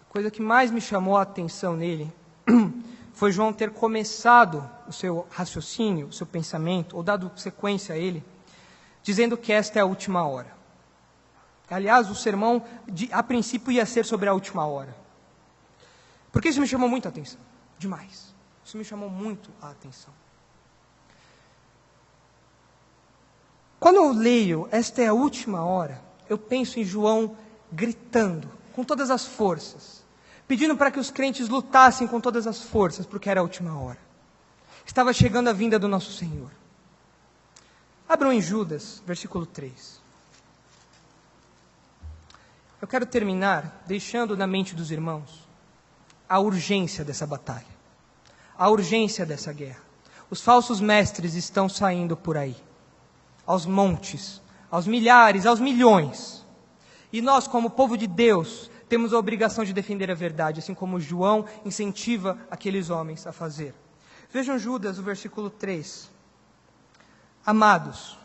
a coisa que mais me chamou a atenção nele foi João ter começado o seu raciocínio, o seu pensamento, ou dado sequência a ele, dizendo que esta é a última hora. Aliás, o sermão, a princípio, ia ser sobre a última hora. Porque isso me chamou muito a atenção. Demais. Isso me chamou muito a atenção. Quando eu leio esta é a última hora, eu penso em João gritando com todas as forças, pedindo para que os crentes lutassem com todas as forças, porque era a última hora. Estava chegando a vinda do nosso Senhor. Abram em Judas, versículo 3. Eu quero terminar deixando na mente dos irmãos a urgência dessa batalha, a urgência dessa guerra. Os falsos mestres estão saindo por aí, aos montes, aos milhares, aos milhões. E nós, como povo de Deus, temos a obrigação de defender a verdade, assim como João incentiva aqueles homens a fazer. Vejam Judas, o versículo 3. Amados,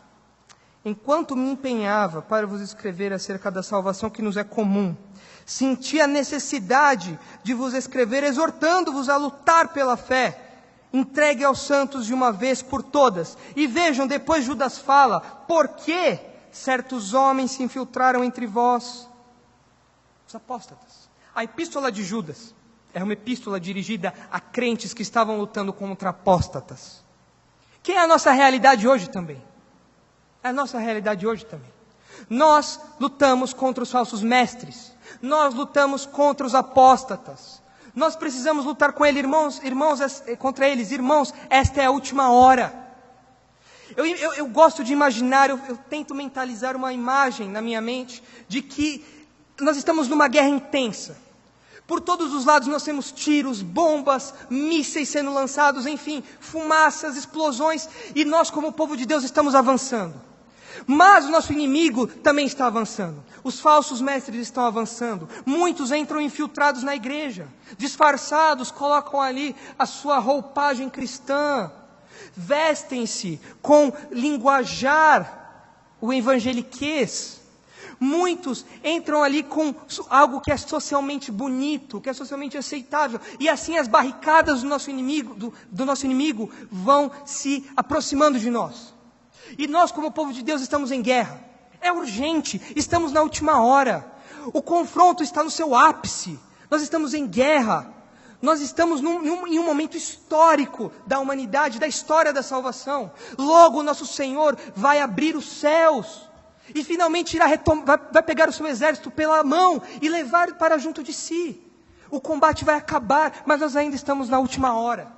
enquanto me empenhava para vos escrever acerca da salvação que nos é comum, senti a necessidade de vos escrever, exortando-vos a lutar pela fé, entregue aos santos de uma vez por todas. E vejam, depois Judas fala, por que certos homens se infiltraram entre vós? Os apóstatas. A epístola de Judas é uma epístola dirigida a crentes que estavam lutando contra apóstatas. Que é a nossa realidade hoje também. É a nossa realidade hoje também. Nós lutamos contra os falsos mestres. Nós lutamos contra os apóstatas. Nós precisamos lutar com eles, contra eles. Irmãos, esta é a última hora. Eu gosto de imaginar, eu tento mentalizar uma imagem na minha mente de que nós estamos numa guerra intensa. Por todos os lados nós temos tiros, bombas, mísseis sendo lançados, enfim, fumaças, explosões, e nós como povo de Deus estamos avançando. Mas o nosso inimigo também está avançando. Os falsos mestres estão avançando. Muitos entram infiltrados na igreja, disfarçados, colocam ali a sua roupagem cristã, vestem-se com linguajar, o evangeliquez. Muitos entram ali com algo que é socialmente bonito, que é socialmente aceitável, e assim as barricadas do nosso inimigo vão se aproximando de nós. E nós, como povo de Deus, estamos em guerra. É urgente, estamos na última hora. O confronto está no seu ápice. Nós estamos em guerra. Nós estamos em um momento histórico da humanidade, da história da salvação. Logo o nosso Senhor vai abrir os céus e finalmente vai pegar o seu exército pela mão e levar para junto de si. O combate vai acabar, mas nós ainda estamos na última hora.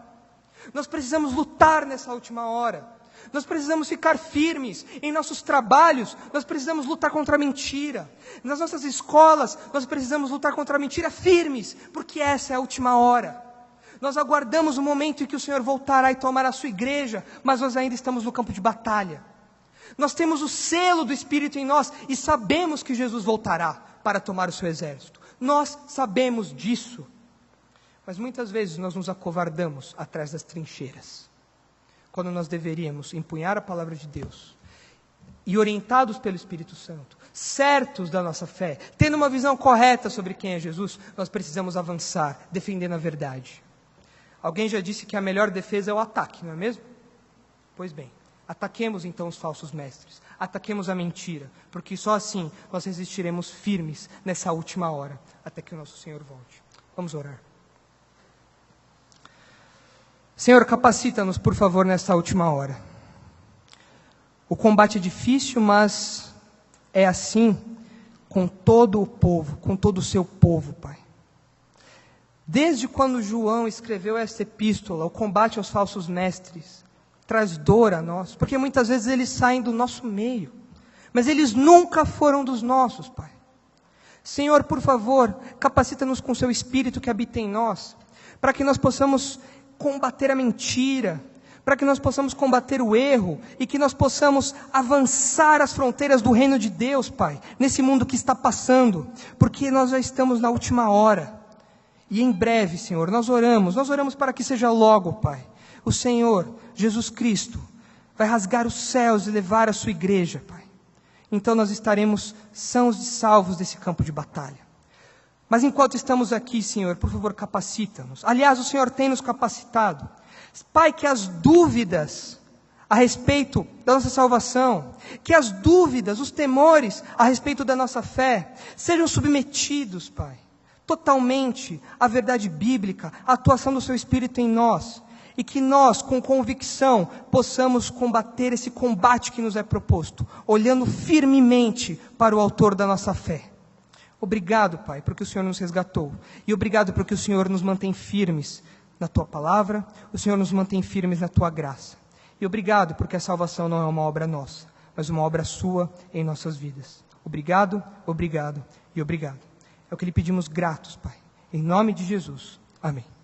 Nós precisamos lutar nessa última hora. Nós precisamos ficar firmes em nossos trabalhos, nós precisamos lutar contra a mentira. Nas nossas escolas, nós precisamos lutar contra a mentira firmes, porque essa é a última hora. Nós aguardamos o momento em que o Senhor voltará e tomará a sua igreja, mas nós ainda estamos no campo de batalha. Nós temos o selo do Espírito em nós e sabemos que Jesus voltará para tomar o seu exército. Nós sabemos disso, mas muitas vezes nós nos acovardamos atrás das trincheiras, quando nós deveríamos empunhar a palavra de Deus, e orientados pelo Espírito Santo, certos da nossa fé, tendo uma visão correta sobre quem é Jesus, nós precisamos avançar, defendendo a verdade. Alguém já disse que a melhor defesa é o ataque, não é mesmo? Pois bem, ataquemos então os falsos mestres, ataquemos a mentira, porque só assim nós resistiremos firmes nessa última hora, até que o nosso Senhor volte. Vamos orar. Senhor, capacita-nos, por favor, nessa última hora. O combate é difícil, mas é assim com todo o povo, com todo o seu povo, Pai. Desde quando João escreveu esta epístola, o combate aos falsos mestres traz dor a nós, porque muitas vezes eles saem do nosso meio, mas eles nunca foram dos nossos, Pai. Senhor, por favor, capacita-nos com o seu Espírito que habita em nós, para que nós possamos combater a mentira, para que nós possamos combater o erro e que nós possamos avançar as fronteiras do reino de Deus, Pai, nesse mundo que está passando, porque nós já estamos na última hora, e em breve, Senhor, nós oramos para que seja logo, Pai, o Senhor, Jesus Cristo, vai rasgar os céus e levar a sua igreja, Pai, então nós estaremos sãos e salvos desse campo de batalha. Mas enquanto estamos aqui, Senhor, por favor, capacita-nos. Aliás, o Senhor tem nos capacitado. Pai, que as dúvidas a respeito da nossa salvação, que as dúvidas, os temores a respeito da nossa fé, sejam submetidos, Pai, totalmente à verdade bíblica, à atuação do Seu Espírito em nós, e que nós, com convicção, possamos combater esse combate que nos é proposto, olhando firmemente para o autor da nossa fé. Obrigado, Pai, porque o Senhor nos resgatou, e obrigado porque o Senhor nos mantém firmes na Tua palavra, o Senhor nos mantém firmes na Tua graça. E obrigado porque a salvação não é uma obra nossa, mas uma obra Sua em nossas vidas. Obrigado, obrigado e obrigado. É o que lhe pedimos gratos, Pai. Em nome de Jesus. Amém.